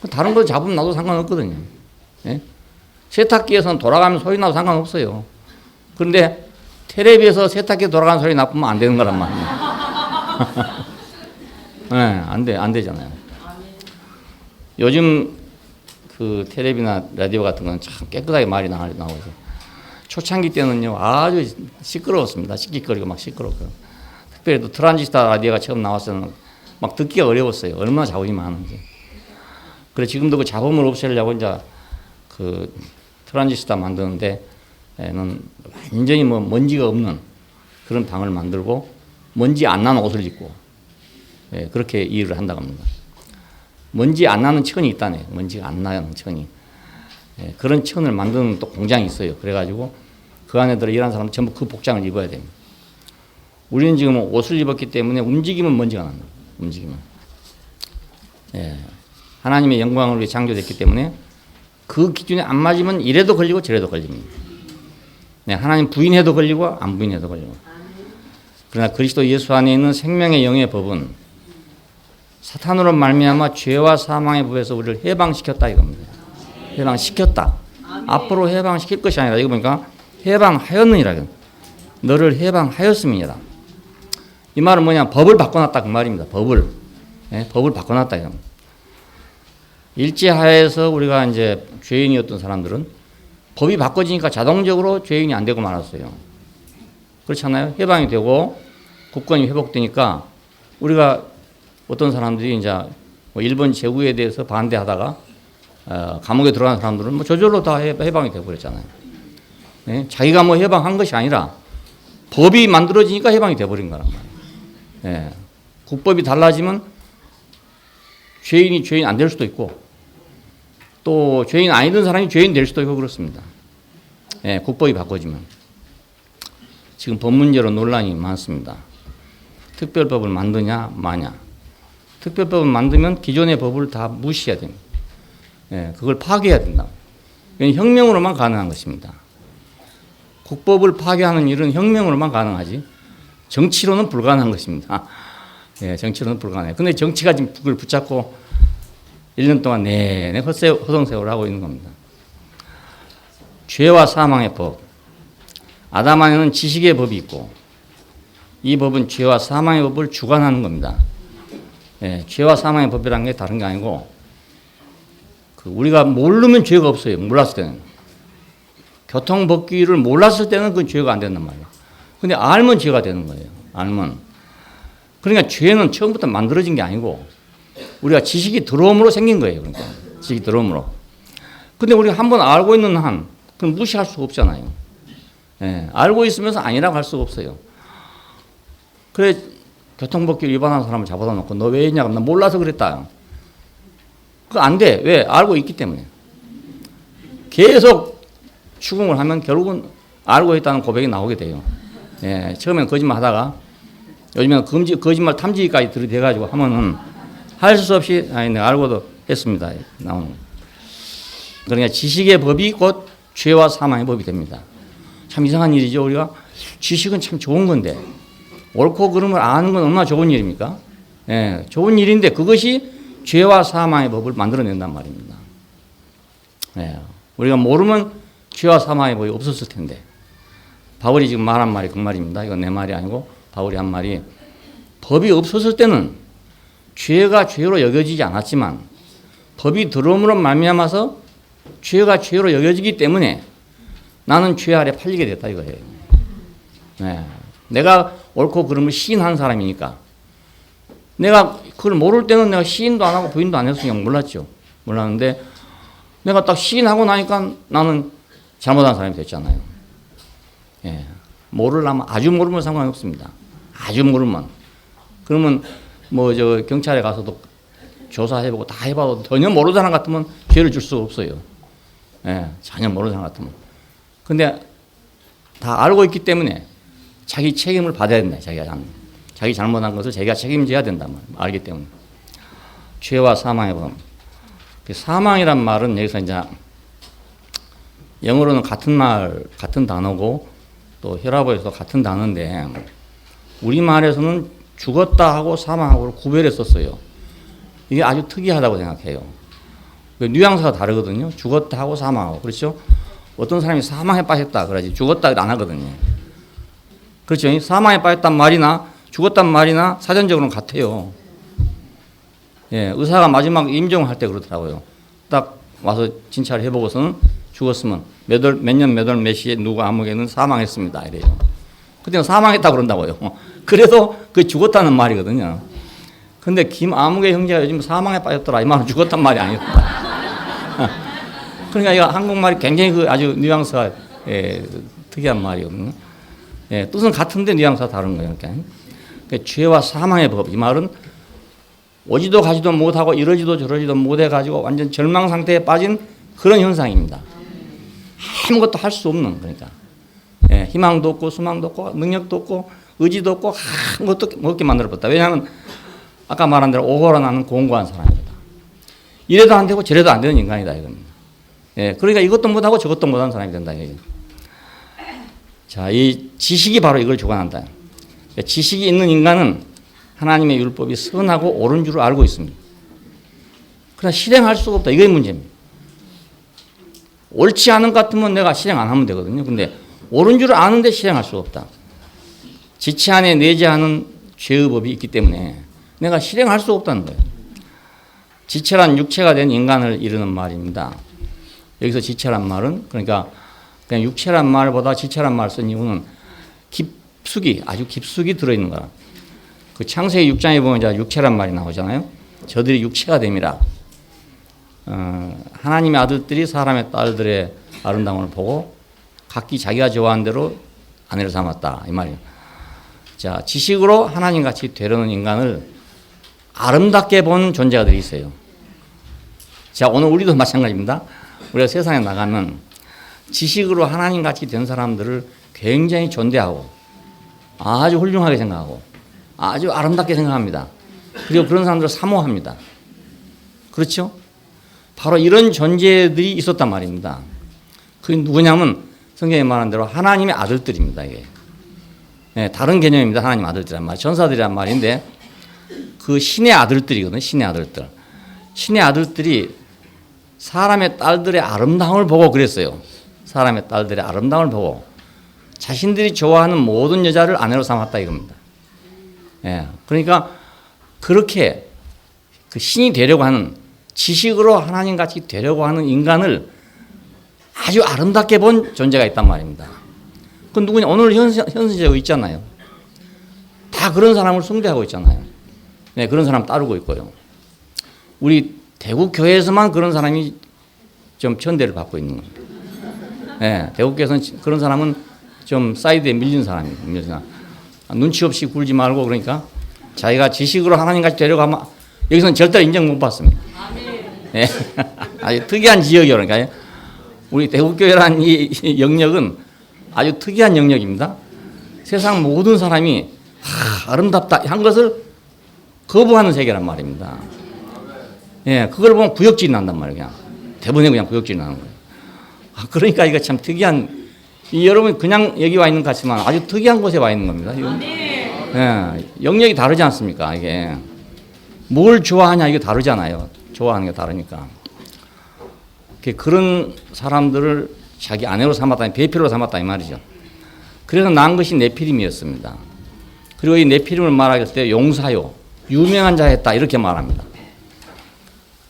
S1: 다른 거 잡으면 나도 상관없거든요. 예? 세탁기에서는 돌아가면 소리 나도 상관없어요. 그런데 텔레비에서 세탁기 돌아가는 소리 나쁘면 안 되는 거란 말이에요. 네, 안 되잖아요. 요즘 그 텔레비나 라디오 같은 건 참 깨끗하게 말이 나오죠. 초창기 때는요, 아주 시끄러웠습니다. 씩씩거리고 막 시끄럽고. 특별히 또 트란지스터 라디오가 처음 나왔을 막 듣기가 어려웠어요. 얼마나 자본이 많은지. 그래 지금도 그 잡음을 없애려고 이제 그 트란지스터 만드는데는 완전히 뭐 먼지가 없는 그런 방을 만들고 먼지 안 나는 옷을 입고 그렇게 일을 한다고 합니다. 먼지 안 나는 천이 있다네. 먼지가 안 나는 천이. 그런 천을 만드는 또 공장이 있어요. 그래가지고 그 안에 들어 일하는 사람은 전부 그 복장을 입어야 됩니다. 우리는 지금 옷을 입었기 때문에 움직이면 먼지가 납니다. 움직이면. 하나님의 영광을 위해 창조됐기 때문에 그 기준에 안 맞으면 이래도 걸리고 저래도 걸립니다. 하나님 부인해도 걸리고 안 부인해도 걸리고. 그러나 그리스도 예수 안에 있는 생명의 영의 법은 사탄으로 말미암아 죄와 사망의 법에서 우리를 해방시켰다 이겁니다. 해방시켰다. 앞으로 해방시킬 것이 아니라 이거 보니까 해방하였느니라. 너를 해방하였음이니라. 이 말은 뭐냐? 법을 바꿔놨다 그 말입니다. 법을 바꿔놨다 이겁니다. 일제하에서 우리가 이제 죄인이었던 사람들은 법이 바꿔지니까 자동적으로 죄인이 안 되고 말았어요. 그렇잖아요. 해방이 되고 국권이 회복되니까 우리가 어떤 사람들이 이제 뭐 일본 제국에 대해서 반대하다가 감옥에 들어간 사람들은 뭐 저절로 다 해방이 되고 그랬잖아요. 자기가 뭐 해방한 것이 아니라 법이 만들어지니까 해방이 돼버린 거란 말이에요. 국법이 달라지면 죄인이 죄인 안 될 수도 있고 또 죄인 아니던 사람이 죄인 될 수도 있고 그렇습니다. 국법이 바꿔지면. 지금 법 문제로 논란이 많습니다. 특별법을 만드냐 마냐. 특별법을 만들면 기존의 법을 다 무시해야 됩니다. 그걸 파괴해야 된다. 혁명으로만 가능한 것입니다. 국법을 파괴하는 일은 혁명으로만 가능하지 정치로는 불가능한 것입니다. 정치로는 불가능해요. 근데 정치가 지금 그걸 붙잡고 1년 동안 내내 허송세월을 하고 있는 겁니다. 죄와 사망의 법. 아담 안에는 지식의 법이 있고 이 법은 죄와 사망의 법을 주관하는 겁니다. 죄와 사망의 법이라는 게 다른 게 아니고 우리가 모르면 죄가 없어요. 몰랐을 때는. 교통법규를 몰랐을 때는 그건 죄가 안 된단 말이에요. 근데 알면 죄가 되는 거예요. 알면. 그러니까 죄는 처음부터 만들어진 게 아니고 우리가 지식이 들어옴으로 생긴 거예요. 그러니까 지식이 들어옴으로. 근데 우리가 한번 알고 있는 한 그럼 무시할 수가 없잖아요. 알고 있으면서 아니라고 할 수가 없어요. 그래 교통법규 위반한 사람을 잡아다 놓고 너 왜 했냐고 나 몰라서 그랬다. 그거 안 돼. 왜? 알고 있기 때문에. 계속 추궁을 하면 결국은 알고 있다는 고백이 나오게 돼요. 처음에는 거짓말 하다가 요즘에는 거짓말 탐지기까지 들이대가지고 하면은 할 수 없이 아니 내가 알고도 했습니다. 나오는. 그러니까 지식의 법이 곧 죄와 사망의 법이 됩니다. 참 이상한 일이죠. 우리가 지식은 참 좋은 건데 옳고 그름을 아는 건 얼마나 좋은 일입니까? 좋은 일인데 그것이 죄와 사망의 법을 만들어낸단 말입니다. 우리가 모르면 죄와 사망의 법이 없었을 텐데 바울이 지금 말한 말이 그 말입니다. 이건 내 말이 아니고 바울이 한 말이 법이 없었을 때는 죄가 죄로 여겨지지 않았지만 법이 들어옴으로 말미암아서 죄가 죄로 여겨지기 때문에 나는 죄 아래 팔리게 됐다 이거예요. 내가 옳고 그름을 시인한 사람이니까 내가 그걸 모를 때는 내가 시인도 안 하고 부인도 안 했으니까 몰랐죠. 몰랐는데 내가 딱 시인하고 나니까 나는 잘못한 사람이 됐잖아요. 모르려면 아주 모르면 상관이 없습니다. 아주 모르면. 그러면 뭐 저 경찰에 가서도 조사해보고 다 해봐도 전혀 모르는 사람 같으면 죄를 줄 수가 없어요. 전혀 모르는 사람 같으면. 근데 다 알고 있기 때문에 자기 책임을 받아야 된다. 자기 잘못한 것을 자기가 책임져야 된다. 알기 때문에. 죄와 사망의 법. 사망이란 말은 여기서 이제 영어로는 같은 단어고 또 헬라어에서도 같은 단어인데 우리말에서는 죽었다 하고 사망하고를 구별했었어요. 이게 아주 특이하다고 생각해요. 뉘앙스가 다르거든요. 죽었다 하고 사망하고. 그렇죠? 어떤 사람이 사망에 빠졌다 그러지 죽었다 안 하거든요. 그렇죠? 사망에 빠졌단 말이나 죽었단 말이나 사전적으로는 같아요. 예, 의사가 마지막 임종할 때 그러더라고요. 딱 와서 진찰을 해보고서는 죽었으면 몇 년 몇 월 몇 시에 누구 암흑에는 사망했습니다. 이래요. 그때 사망했다고 그런다고요. 그래서 그 죽었다는 말이거든요. 근데 김아무개 형제가 요즘 사망에 빠졌더라. 이 말은 죽었단 말이 아니었다. 그러니까 이거 한국말이 굉장히 그 아주 뉘앙스가 특이한 말이거든요. 뜻은 같은데 뉘앙스가 다른 거예요. 그러니까 죄와 사망의 법. 이 말은 오지도 가지도 못하고 이러지도 저러지도 못해가지고 완전 절망 상태에 빠진 그런 현상입니다. 아무것도 할 수 없는, 그러니까. 희망도 없고 소망도 없고 능력도 없고 의지도 없고 아무것도 없게 만들어버렸다. 왜냐하면 아까 말한 대로 오고라 나는 공고한 사람이다. 이래도 안 되고 저래도 안 되는 인간이다 이겁니다. 그러니까 이것도 못하고 저것도 못하는 사람이 된다 이거죠. 자, 이 지식이 바로 이걸 주관한다. 지식이 있는 인간은 하나님의 율법이 선하고 옳은 줄을 알고 있습니다. 그러나 실행할 수가 없다. 이게 문제입니다. 옳지 않은 것 같으면 내가 실행 안 하면 되거든요. 근데 옳은 줄을 아는데 실행할 수가 없다. 지체 안에 내재하는 죄의 법이 있기 때문에 내가 실행할 수 없다는 거예요. 지체란 육체가 된 인간을 이르는 말입니다. 여기서 지체란 말은 그러니까 그냥 육체란 말보다 지체란 말을 쓴 이유는 깊숙이 아주 깊숙이 들어있는 거라. 그 창세기 6장에 보면 이제 육체란 말이 나오잖아요. 저들이 육체가 됨이라. 하나님의 아들들이 사람의 딸들의 아름다움을 보고 각기 자기가 좋아하는 대로 아내를 삼았다 이 말이에요. 자, 지식으로 하나님같이 되려는 인간을 아름답게 본 존재가들이 있어요. 자, 오늘 우리도 마찬가지입니다. 우리가 세상에 나가면 지식으로 하나님같이 된 사람들을 굉장히 존대하고 아주 훌륭하게 생각하고 아주 아름답게 생각합니다. 그리고 그런 사람들을 사모합니다. 그렇죠? 바로 이런 존재들이 있었단 말입니다. 그게 누구냐면 성경에 말한 대로 하나님의 아들들입니다. 이게. 다른 개념입니다. 하나님 아들들이란 말, 전사들이란 말인데 그 신의 아들들이거든요. 신의 아들들. 신의 아들들이 사람의 딸들의 아름다움을 보고 그랬어요. 사람의 딸들의 아름다움을 보고 자신들이 좋아하는 모든 여자를 아내로 삼았다 이겁니다. 그러니까 그렇게 그 신이 되려고 하는 지식으로 하나님같이 되려고 하는 인간을 아주 아름답게 본 존재가 있단 말입니다. 그 누구냐? 오늘 현세되고 있잖아요. 다 그런 사람을 숭배하고 있잖아요. 그런 사람 따르고 있고요. 우리 대구 교회에서만 그런 사람이 좀 편대를 받고 있는 겁니다. 대구 교회에서는 그런 사람은 좀 사이드에 밀린 사람입니다. 눈치 없이 굴지 말고 그러니까 자기가 지식으로 하나님같이 되려고 하면 여기서는 절대 인정 못 받습니다. 아주 특이한 지역이요. 그러니까 우리 대구교회라는 이 영역은 아주 특이한 영역입니다. 세상 모든 사람이 아름답다 한 것을 거부하는 세계란 말입니다. 그걸 보면 구역질이 난단 말이에요. 대부분이 그냥 구역질이 나는 거예요. 그러니까 이거 참 특이한, 여러분 그냥 여기 와 있는 것 같지만 아주 특이한 곳에 와 있는 겁니다. 영역이 다르지 않습니까? 이게 뭘 좋아하냐 이게 다르잖아요. 좋아하는 게 다르니까. 그런 사람들을 자기 아내로 삼았다, 배필로 삼았다 이 말이죠. 그래서 난 것이 네피림이었습니다. 그리고 이 네피림을 말할 때 용사요, 유명한 자였다 이렇게 말합니다.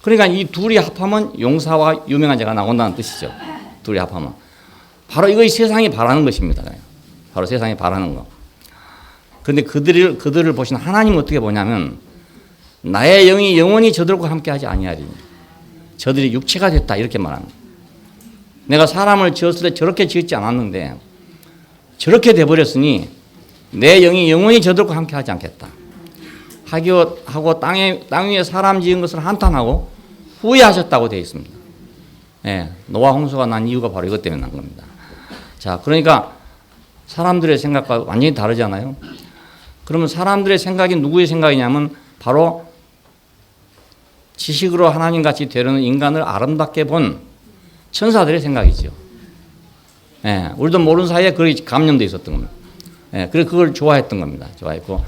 S1: 그러니까 이 둘이 합하면 용사와 유명한 자가 나온다는 뜻이죠. 둘이 합하면. 바로 이것이 세상이 바라는 것입니다. 바로 세상이 바라는 거. 그런데 그들을 보신 하나님은 어떻게 보냐면 나의 영이 영원히 저들과 함께하지 아니하리니 저들이 육체가 됐다 이렇게 말합니다. 내가 사람을 지었을 때 저렇게 지었지 않았는데 저렇게 돼버렸으니 내 영이 영원히 저들과 함께하지 않겠다. 하고 땅 위에 사람 지은 것을 한탄하고 후회하셨다고 되어 있습니다. 노아 홍수가 난 이유가 바로 이것 때문에 난 겁니다. 자, 그러니까 사람들의 생각과 완전히 다르잖아요. 그러면 사람들의 생각이 누구의 생각이냐면 바로 지식으로 하나님같이 되려는 인간을 아름답게 본 천사들의 생각이죠. 우리도 모르는 사이에 그게 감염돼 있었던 겁니다. 그래서 그걸 좋아했던 겁니다. 좋아했고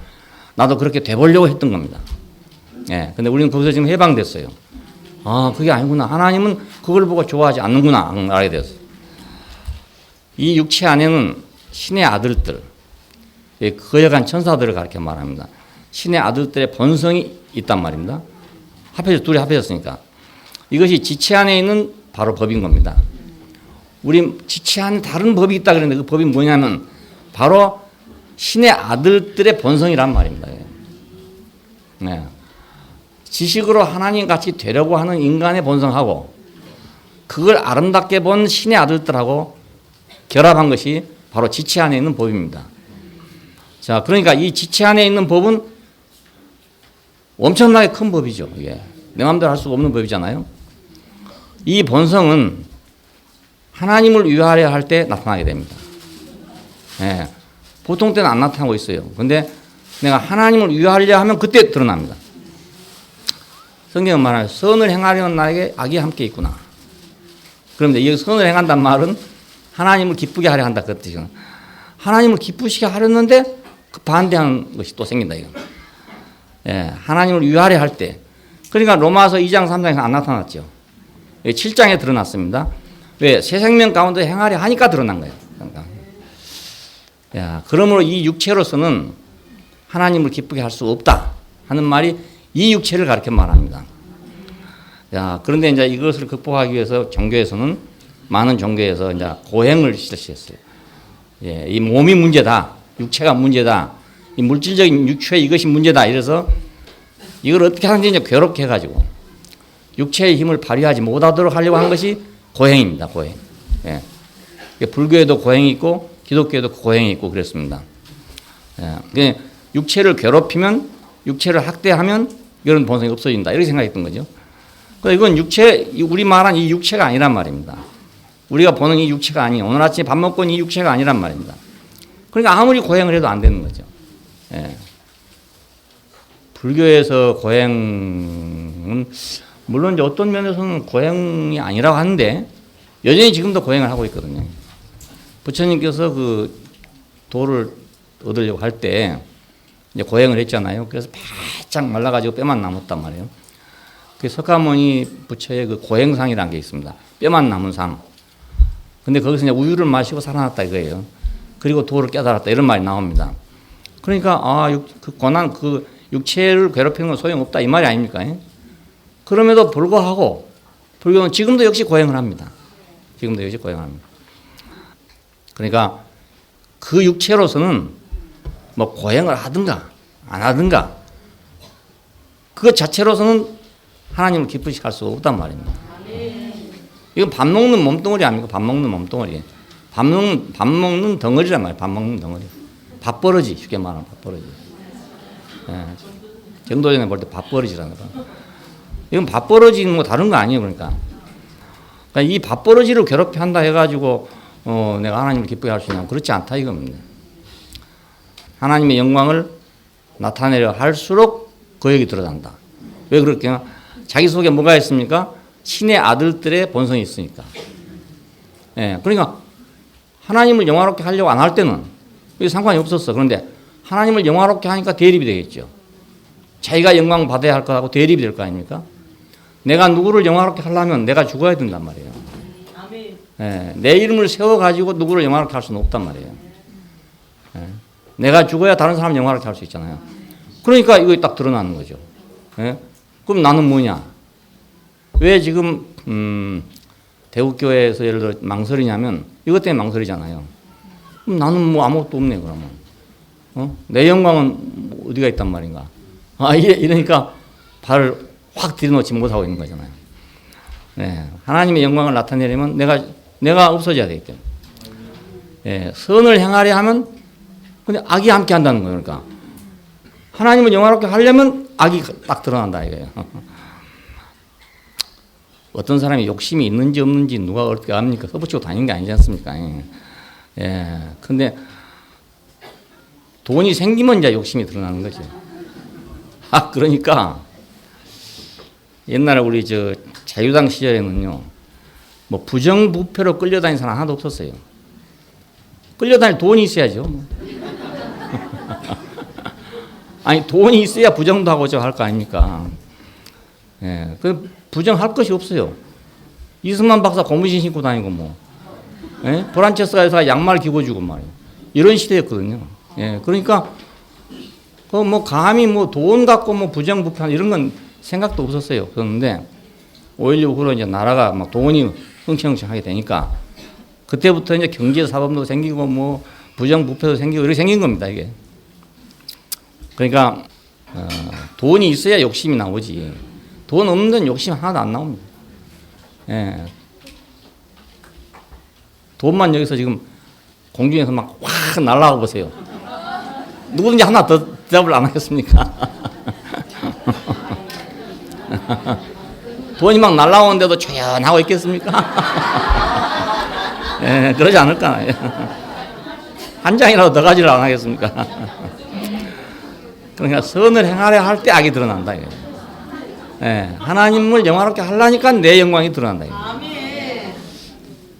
S1: 나도 그렇게 돼보려고 했던 겁니다. 근데 우리는 거기서 지금 해방됐어요. 아, 그게 아니구나. 하나님은 그걸 보고 좋아하지 않는구나. 알게 되었어요. 이 육체 안에는 신의 아들들, 거역한 천사들을 가르쳐 말합니다. 신의 아들들의 본성이 있단 말입니다. 둘이 합해졌으니까. 이것이 지체 안에 있는 바로 법인 겁니다. 우리 지체 안에 다른 법이 있다 그랬는데 그 법이 뭐냐면 바로 신의 아들들의 본성이란 말입니다. 네. 지식으로 하나님 같이 되려고 하는 인간의 본성하고 그걸 아름답게 본 신의 아들들하고 결합한 것이 바로 지체 안에 있는 법입니다. 자, 그러니까 이 지체 안에 있는 법은 엄청나게 큰 법이죠. 이게 내 마음대로 할 수가 없는 법이잖아요. 이 본성은 하나님을 위하려 할 때 나타나게 됩니다. 예. 보통 때는 안 나타나고 있어요. 근데 내가 하나님을 위하려 하면 그때 드러납니다. 성경은 말하는 선을 행하려는 나에게 악이 함께 있구나. 그런데 이 선을 행한단 말은 하나님을 기쁘게 하려 한다. 그 뜻이죠. 하나님을 기쁘시게 하려는데 그 반대하는 것이 또 생긴다. 이거. 예, 하나님을 위하려 할 때. 그러니까 로마서 2장 3장에서 안 나타났죠. 7장에 드러났습니다. 왜? 새 생명 가운데 행하려 하니까 드러난 거예요. 그러니까. 야, 그러므로 이 육체로서는 하나님을 기쁘게 할 수 없다 하는 말이 이 육체를 가르쳐 말합니다. 야, 그런데 이제 이것을 극복하기 위해서 종교에서는 많은 종교에서 이제 고행을 실시했어요. 예, 이 몸이 문제다, 육체가 문제다, 이 물질적인 육체 이것이 문제다. 이래서 이걸 어떻게 하는지 이제 괴롭게 해가지고 육체의 힘을 발휘하지 못하도록 하려고 한 것이 고행입니다. 고행. 예. 불교에도 고행이 있고 기독교에도 고행이 있고 그랬습니다. 예. 육체를 괴롭히면 육체를 학대하면 이런 본성이 없어진다. 이렇게 생각했던 거죠. 그러니까 이건 육체, 우리 말한 이 육체가 아니란 말입니다. 우리가 보는 이 육체가 아니에요. 오늘 아침에 밥 먹고 이 육체가 아니란 말입니다. 그러니까 아무리 고행을 해도 안 되는 거죠. 예. 불교에서 고행은 물론 이제 어떤 면에서는 고행이 아니라고 하는데 여전히 지금도 고행을 하고 있거든요. 부처님께서 그 도를 얻으려고 할 때 이제 고행을 했잖아요. 그래서 바짝 말라가지고 뼈만 남았단 말이에요. 그 석가모니 부처의 그 고행상이라는 게 있습니다. 뼈만 남은 상. 근데 거기서 이제 우유를 마시고 살아났다 이거예요. 그리고 도를 깨달았다 이런 말이 나옵니다. 그러니까 그 고난 그 육체를 괴롭히는 건 소용없다 이 말이 아닙니까? 그럼에도 불구하고 불교는 지금도 역시 고행을 합니다. 지금도 역시 고행을 합니다. 그러니까 그 육체로서는 뭐 고행을 하든가 안 하든가 그것 자체로서는 하나님을 기쁘시게 할 수가 없단 말입니다. 이건 밥 먹는 몸뚱어리 아닙니까? 밥 먹는 몸뚱어리. 밥 먹는 덩어리란 말이에요. 밥 먹는 덩어리. 밥버러지 쉽게 말하면 밥버러지. 예. 정도전에 볼 때 밥버러지라는 거. 이건 밥버러지는 뭐 다른 거 아니에요. 그러니까 이 밥버러지를 괴롭게 한다 해가지고 내가 하나님을 기쁘게 할 수 있냐? 그렇지 않다 이겁니다. 하나님의 영광을 나타내려 할수록 거역이 드러난다. 왜 그렇게? 자기 속에 뭐가 있습니까? 신의 아들들의 본성이 있으니까. 예, 그러니까 하나님을 영화롭게 하려고 안 할 때는 상관이 없었어. 그런데 하나님을 영화롭게 하니까 대립이 되겠죠. 자기가 영광 받아야 할 거하고 대립이 될 거 아닙니까? 내가 누구를 영화롭게 하려면 내가 죽어야 된단 말이에요. 예, 내 이름을 세워가지고 누구를 영화롭게 할 수는 없단 말이에요. 예, 내가 죽어야 다른 사람 영화롭게 할 수 있잖아요. 그러니까 이거 딱 드러나는 거죠. 예? 그럼 나는 뭐냐? 왜 지금 대국교회에서 예를 들어 망설이냐면 이것 때문에 망설이잖아요. 그럼 나는 뭐 아무것도 없네 그러면. 내 영광은 어디가 있단 말인가? 이러니까 발을 확 들여놓지 못하고 있는 거잖아요. 네, 하나님의 영광을 나타내려면 내가 없어져야 되기 때문에. 예, 선을 행하려 하면 근데 악이 함께 한다는 거예요. 그러니까 하나님을 영화롭게 하려면 악이 딱 드러난다 이거예요. 어떤 사람이 욕심이 있는지 없는지 누가 어떻게 압니까? 써붙이고 다니는 게 아니지 않습니까? 예. 근데 돈이 생기면 이제 욕심이 드러나는 거죠. 그러니까 옛날에 우리 자유당 시절에는요, 뭐 부정부패로 끌려다니는 사람 하나도 없었어요. 끌려다닐 돈이 있어야죠. 아니 돈이 있어야 부정도 하고 할 거 아닙니까? 예, 그 부정할 것이 없어요. 이승만 박사 고무신 신고 다니고 뭐, 예? 브란체스가에서 양말 기고주고 말이에요. 이런 시대였거든요. 예, 그러니까 뭐 감히 뭐 돈 갖고 뭐 부정부패 이런 건 생각도 없었어요. 그런데 5.16 후로 이제 나라가 막 돈이 흥청흥청하게 되니까 그때부터 이제 경제 사범도 생기고 뭐 부정부패도 생기고 이렇게 생긴 겁니다, 이게. 그러니까 돈이 있어야 욕심이 나오지. 돈 없는 욕심 하나도 안 나옵니다. 예. 돈만 여기서 지금 공중에서 막 확 날아가 보세요. 누구든지 하나 더 대답을 안 하겠습니까? 돈이 막 날아오는데도 조연하고 있겠습니까? 예, 그러지 않을까? 한 장이라도 더 가지를 안 하겠습니까? 그러니까 선을 행하려 할 때 악이 드러난다. 예, 하나님을 영화롭게 하려니까 내 영광이 드러난다.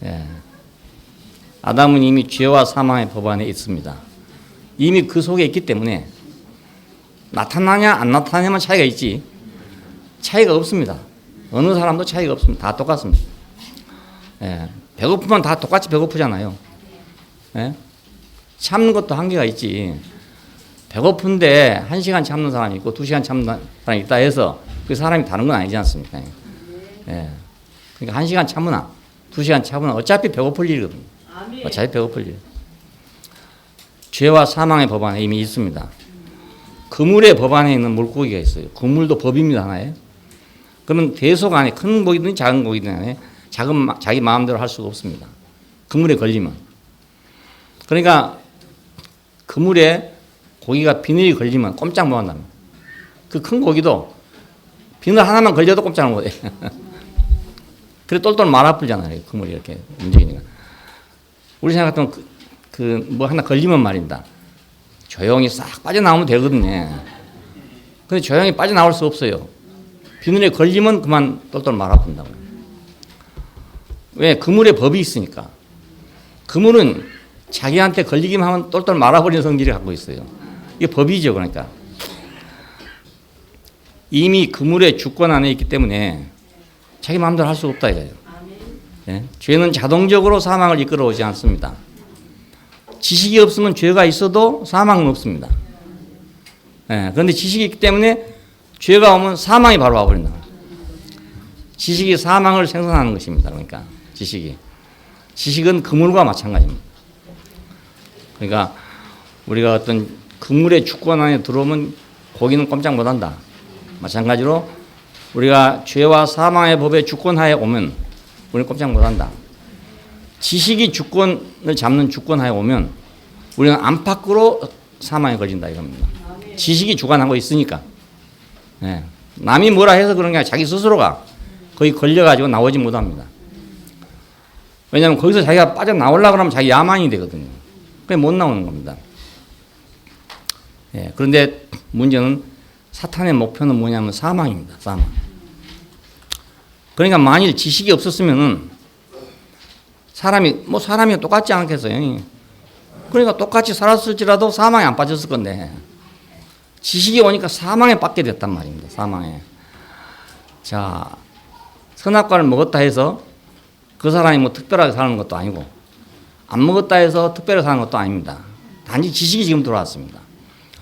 S1: 예. 아담은 이미 죄와 사망의 법 안에 있습니다. 이미 그 속에 있기 때문에 나타나냐 안 나타나냐만 차이가 있지 차이가 없습니다. 어느 사람도 차이가 없습니다. 다 똑같습니다. 예. 배고프면 다 똑같이 배고프잖아요. 예? 참는 것도 한계가 있지. 배고픈데 1시간 참는 사람이 있고 2시간 참는 사람이 있다 해서 그 사람이 다른 건 아니지 않습니까? 예. 그러니까 1시간 참으나 2시간 참으나 어차피 배고플 일이거든요. 어차피 배고플 일. 죄와 사망의 법 안에 이미 있습니다. 그물의 법 안에 있는 물고기가 있어요. 그물도 법입니다, 하나에. 그러면 대속 안에 큰 고기든 작은 고기든 안에 자기 마음대로 할 수가 없습니다. 그물에 걸리면. 그러니까 그물에 고기가 비늘이 걸리면 꼼짝 못 한답니다. 그 큰 고기도 비늘 하나만 걸려도 꼼짝을 못 해. 그래 똘똘 말아풀잖아요. 그물이 이렇게 움직이니까. 우리 생각하면 뭐 하나 걸리면 말입니다. 조용히 싹 빠져나오면 되거든요. 근데 조용히 빠져나올 수 없어요. 비늘에 걸리면 그만 똘똘 말아푼다고. 왜? 그물에 법이 있으니까. 그물은 자기한테 걸리기만 하면 똘똘 말아버리는 성질을 갖고 있어요. 이게 법이죠, 그러니까. 이미 그물의 주권 안에 있기 때문에 자기 마음대로 할 수 없다 이거예요. 예? 죄는 자동적으로 사망을 이끌어오지 않습니다. 지식이 없으면 죄가 있어도 사망은 없습니다. 예, 그런데 지식이 있기 때문에 죄가 오면 사망이 바로 와버린다. 지식이 사망을 생성하는 것입니다. 그러니까 지식은 그물과 마찬가지입니다. 그러니까 우리가 어떤 그물의 주권 안에 들어오면 고기는 꼼짝 못한다. 마찬가지로 우리가 죄와 사망의 법의 주권하에 오면 우리는 꼼짝 못한다. 지식이 주권을 잡는 주권하에 오면 우리는 안팎으로 사망에 걸린다 이겁니다. 지식이 주관하고 있으니까. 네. 남이 뭐라 해서 그런 게 아니라 자기 스스로가 거기 걸려가지고 나오지 못합니다. 왜냐하면 거기서 자기가 빠져나오려고 그러면 자기 야만이 되거든요. 그게 못 나오는 겁니다. 예, 그런데 문제는 사탄의 목표는 뭐냐면 사망입니다. 사망. 그러니까 만일 지식이 없었으면은 사람이 똑같지 않겠어요. 그러니까 똑같이 살았을지라도 사망에 안 빠졌을 건데 지식이 오니까 사망에 빠게 됐단 말입니다. 사망에. 자, 선악과를 먹었다 해서 그 사람이 뭐 특별하게 사는 것도 아니고 안 먹었다 해서 특별하게 사는 것도 아닙니다. 단지 지식이 지금 들어왔습니다.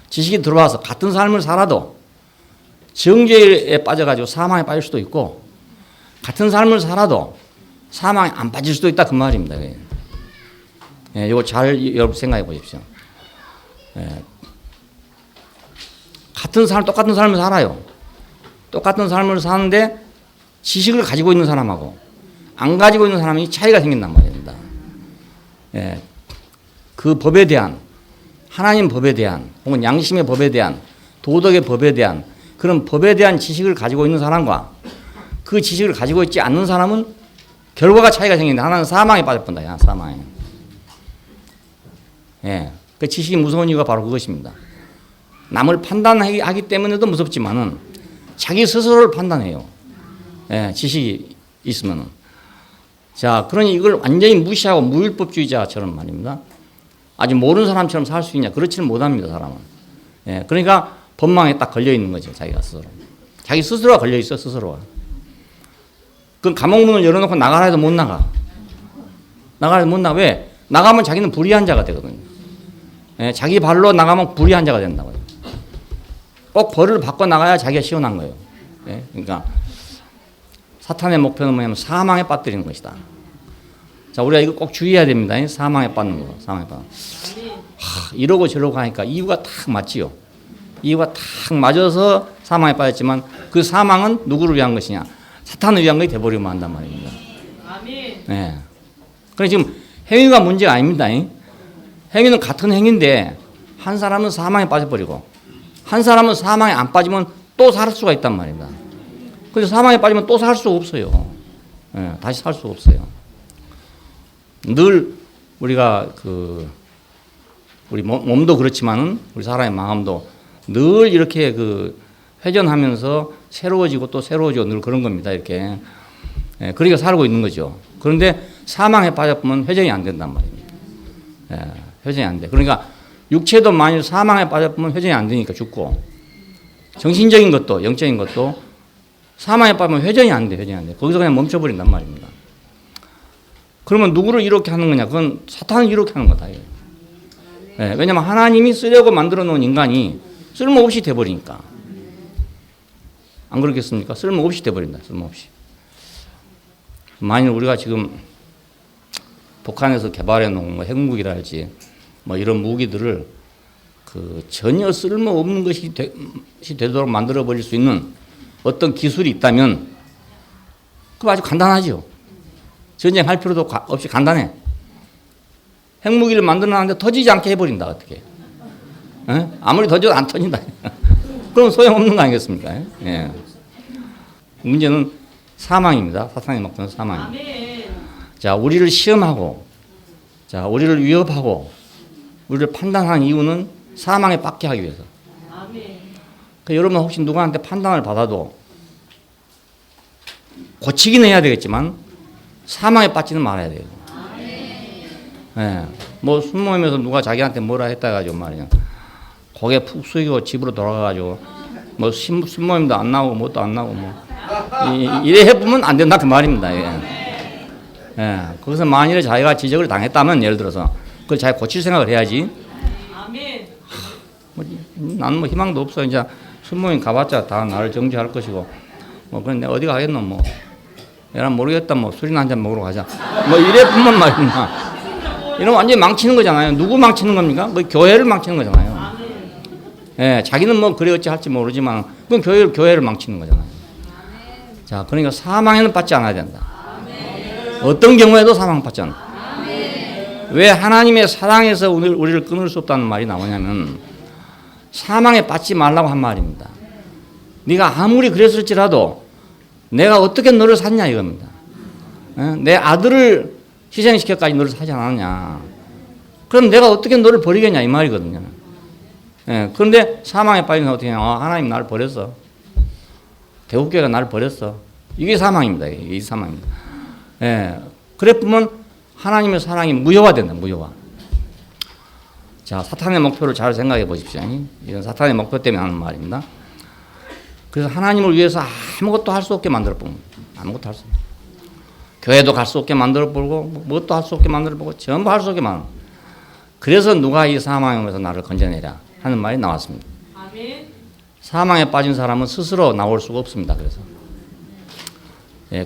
S1: 지식이 들어와서 같은 삶을 살아도 정죄에 빠져가지고 사망에 빠질 수도 있고 같은 삶을 살아도 사망에 안 빠질 수도 있다 그 말입니다. 예, 이거 잘 여러분 생각해 보십시오. 예. 똑같은 삶을 살아요. 똑같은 삶을 사는데 지식을 가지고 있는 사람하고 안 가지고 있는 사람이 차이가 생긴단 말입니다. 예. 그 법에 대한 하나님 법에 대한 혹은 양심의 법에 대한 도덕의 법에 대한 그런 법에 대한 지식을 가지고 있는 사람과 그 지식을 가지고 있지 않는 사람은 결과가 차이가 생기는데 하나는 사망에 빠져본다. 사망에. 예. 그 지식이 무서운 이유가 바로 그것입니다. 남을 판단하기 때문에도 무섭지만은 자기 스스로를 판단해요. 예. 지식이 있으면은. 자, 그러니 이걸 완전히 무시하고 무율법주의자처럼 말입니다. 아주 모르는 사람처럼 살 수 있냐? 그렇지는 못합니다, 사람은. 예. 그러니까 법망에 딱 걸려 있는 거죠, 자기가 스스로. 자기 스스로가 걸려 있어, 스스로가. 그 감옥문을 열어놓고 나가라 해도 못 나가. 나가라 해도 못 나가. 왜? 나가면 자기는 불의한 자가 되거든요. 예, 자기 발로 나가면 불의한 자가 된다고요. 꼭 벌을 받고 나가야 자기가 시원한 거예요. 예? 그러니까 사탄의 목표는 뭐냐면 사망에 빠뜨리는 것이다. 자, 우리가 이거 꼭 주의해야 됩니다. 사망에 빠는 거, 사망에 빠는 거. 이러고 저러고 하니까 이유가 딱 맞지요. 이유가 딱 맞아서 사망에 빠졌지만 그 사망은 누구를 위한 것이냐? 사탄을 위한 것이 돼버리면 한단 말입니다. 아멘. 네. 그래 지금 행위가 문제가 아닙니다. 행위는 같은 행위인데 한 사람은 사망에 빠져버리고 한 사람은 사망에 안 빠지면 또 살 수가 있단 말입니다. 그래서 사망에 빠지면 또 살 수가 없어요. 네, 다시 살 수가 없어요. 늘 우리가 우리 몸도 그렇지만은 우리 사람의 마음도 늘 이렇게 회전하면서 새로워지고 또 새로워지고 늘 그런 겁니다. 이렇게. 예, 그러니까 살고 있는 거죠. 그런데 사망에 빠져보면 회전이 안 된단 말입니다. 예, 회전이 안 돼. 그러니까 육체도 만일 사망에 빠져보면 회전이 안 되니까 죽고 정신적인 것도 영적인 것도 사망에 빠지면 회전이 안 돼. 회전이 안 돼. 거기서 그냥 멈춰버린단 말입니다. 그러면 누구를 이렇게 하는 거냐? 그건 사탄을 이렇게 하는 거다. 예, 왜냐하면 하나님이 쓰려고 만들어 놓은 인간이 쓸모없이 돼버리니까. 안 그렇겠습니까? 쓸모없이 돼버린다. 쓸모없이. 만일 우리가 지금 북한에서 개발해 놓은 핵무기랄지 이런 무기들을 전혀 쓸모없는 것이 되도록 만들어 버릴 수 있는 어떤 기술이 있다면 그거 아주 간단하죠. 전쟁할 필요도 없이 간단해. 핵무기를 만들어놨는데 터지지 않게 해버린다. 어떻게? 에? 아무리 던져도 안 터진다. 그럼 소용없는 거 아니겠습니까? 예. 문제는 사망입니다. 사탄의 목표는 사망입니다. 자, 우리를 시험하고, 자, 우리를 위협하고, 우리를 판단한 이유는 사망에 빠게 하기 위해서. 그러니까 여러분 혹시 누구한테 판단을 받아도 고치긴 해야 되겠지만 사망에 빠지는 말아야 돼요. 예. 순모임에서 누가 자기한테 뭐라 했다 가지고 말이야. 고개 푹 숙이고 집으로 돌아가가지고 순모임도 안 나오고 뭣도 안 나오고 이래 해보면 안 된다 그 말입니다. 예. 예. 거기서 만일에 자기가 지적을 당했다면 예를 들어서 그걸 자기 고칠 생각을 해야지. 나는 희망도 없어. 이제 순모임 가봤자 다 나를 정죄할 것이고 그럼 내가 어디 가겠노 얘는 모르겠다 술이나 한잔 먹으러 가자 이래 보면 말입니다. 이런 완전히 망치는 거잖아요. 누구 망치는 겁니까? 교회를 망치는 거잖아요. 예, 자기는 그래 어찌 할지 모르지만 그건 교회를 망치는 거잖아요. 자, 그러니까 사망에는 빠지 않아야 된다. 어떤 경우에도 사망 받지 않는다. 왜 하나님의 사랑에서 우리를 끊을 수 없다는 말이 나오냐면 사망에 빠지지 말라고 한 말입니다. 네가 아무리 그랬을지라도 내가 어떻게 너를 샀냐 이겁니다. 내 아들을 희생시켜까지 너를 사지 않았냐. 그럼 내가 어떻게 너를 버리겠냐 이 말이거든요. 그런데 사망에 빠지면 어떻게 하냐. 하나님 나를 버렸어. 대국교회가 나를 버렸어. 이게 사망입니다. 이게 사망입니다. 그래 보면 하나님의 사랑이 무효화된다. 무효화. 자, 사탄의 목표를 잘 생각해 보십시오. 이건 사탄의 목표 때문에 하는 말입니다. 그래서 하나님을 위해서 아무것도 할 수 없게 만들어 보면 아무것도 할 수 없게. 교회도 갈 수 없게 만들어 보고 무엇도 할 수 없게 만들어 보고 전부 할 수 없게 만들어. 그래서 누가 이 사망에서 나를 건져내랴 하는 말이 나왔습니다. 아멘. 사망에 빠진 사람은 스스로 나올 수가 없습니다. 그래서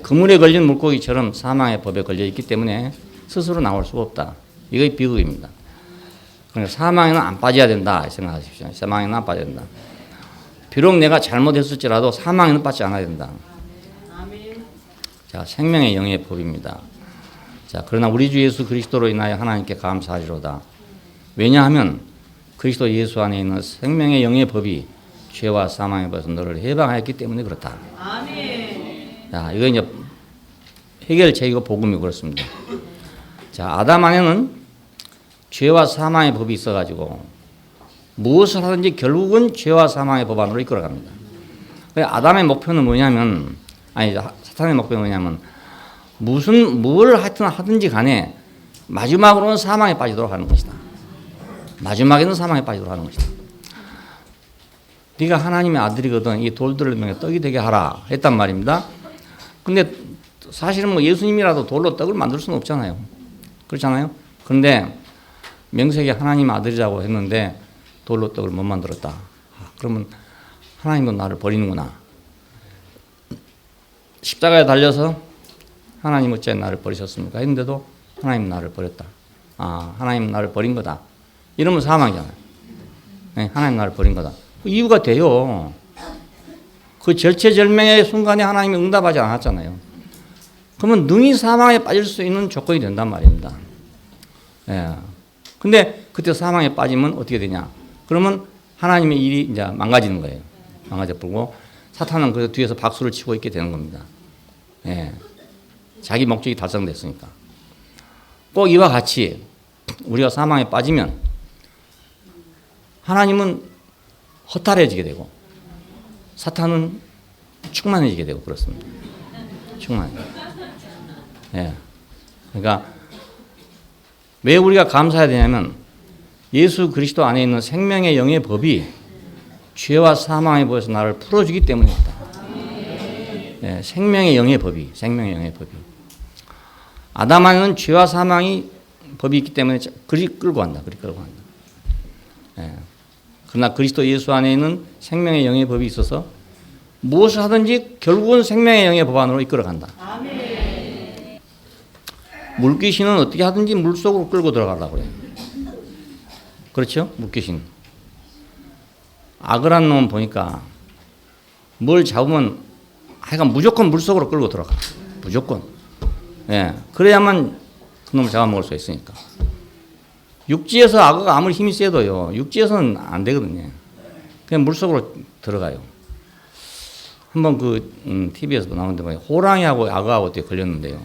S1: 그물에 걸린 물고기처럼 사망의 법에 걸려 있기 때문에 스스로 나올 수가 없다. 이게 비극입니다. 그러니까 사망에는 안 빠져야 된다 생각하십시오. 사망에는 안 빠져야 된다. 비록 내가 잘못했을지라도 사망에는 빠지지 않아야 된다. 자, 생명의 영의 법입니다. 자, 그러나 우리 주 예수 그리스도로 인하여 하나님께 감사하리로다. 왜냐하면 그리스도 예수 안에 있는 생명의 영의 법이 죄와 사망의 법에서 너를 해방하였기 때문에 그렇다. 아멘. 자, 이거 이제 해결책이고 복음이 그렇습니다. 자, 아담 안에는 죄와 사망의 법이 있어가지고 무엇을 하든지 결국은 죄와 사망의 법 안으로 이끌어갑니다. 아담의 목표는 뭐냐면, 사탄의 목표는 뭐냐면, 뭘 하든지 간에 마지막으로는 사망에 빠지도록 하는 것이다. 마지막에는 사망에 빠지도록 하는 것이다. 네가 하나님의 아들이거든 이 돌들을 명에 떡이 되게 하라 했단 말입니다. 근데 사실은 예수님이라도 돌로 떡을 만들 수는 없잖아요. 그렇잖아요. 그런데 명색이 하나님 아들이라고 했는데 돌로 떡을 못 만들었다. 그러면 하나님도 나를 버리는구나. 십자가에 달려서 하나님 어째 나를 버리셨습니까? 했는데도 하나님 나를 버렸다. 하나님 나를 버린 거다. 이러면 사망이잖아요. 네, 하나님 나를 버린 거다. 그 이유가 돼요. 그 절체절명의 순간에 하나님이 응답하지 않았잖아요. 그러면 능히 사망에 빠질 수 있는 조건이 된단 말입니다. 예. 근데 그때 사망에 빠지면 어떻게 되냐? 그러면 하나님의 일이 이제 망가지는 거예요. 망가져버리고 사탄은 그 뒤에서 박수를 치고 있게 되는 겁니다. 예. 자기 목적이 달성됐으니까. 꼭 이와 같이 우리가 사망에 빠지면 하나님은 허탈해지게 되고 사탄은 충만해지게 되고 그렇습니다. 충만. 예. 그러니까 왜 우리가 감사해야 되냐면 예수 그리스도 안에 있는 생명의 영의 법이 죄와 사망의 법에서 나를 풀어주기 때문입니다. 예, 생명의 영의 법이, 생명의 영의 법이. 아담 안에는 죄와 사망이 법이 있기 때문에 그리 끌고 간다. 그리 끌고 간다. 예. 그러나 그리스도 예수 안에 있는 생명의 영의 법이 있어서 무엇을 하든지 결국은 생명의 영의 법 안으로 이끌어간다. 아멘. 물귀신은 어떻게 하든지 물속으로 끌고 들어가려고 그래요. 그렇죠? 물귀신. 악을 한 놈 보니까 뭘 잡으면 하여간 무조건 물속으로 끌고 들어가. 무조건. 예. 그래야만 그놈을 잡아먹을 수 있으니까. 육지에서 악어가 아무리 힘이 세도요. 육지에서는 안 되거든요. 그냥 물속으로 들어가요. 한번 TV에서도 나오는데 호랑이하고 악어하고 어떻게 걸렸는데요.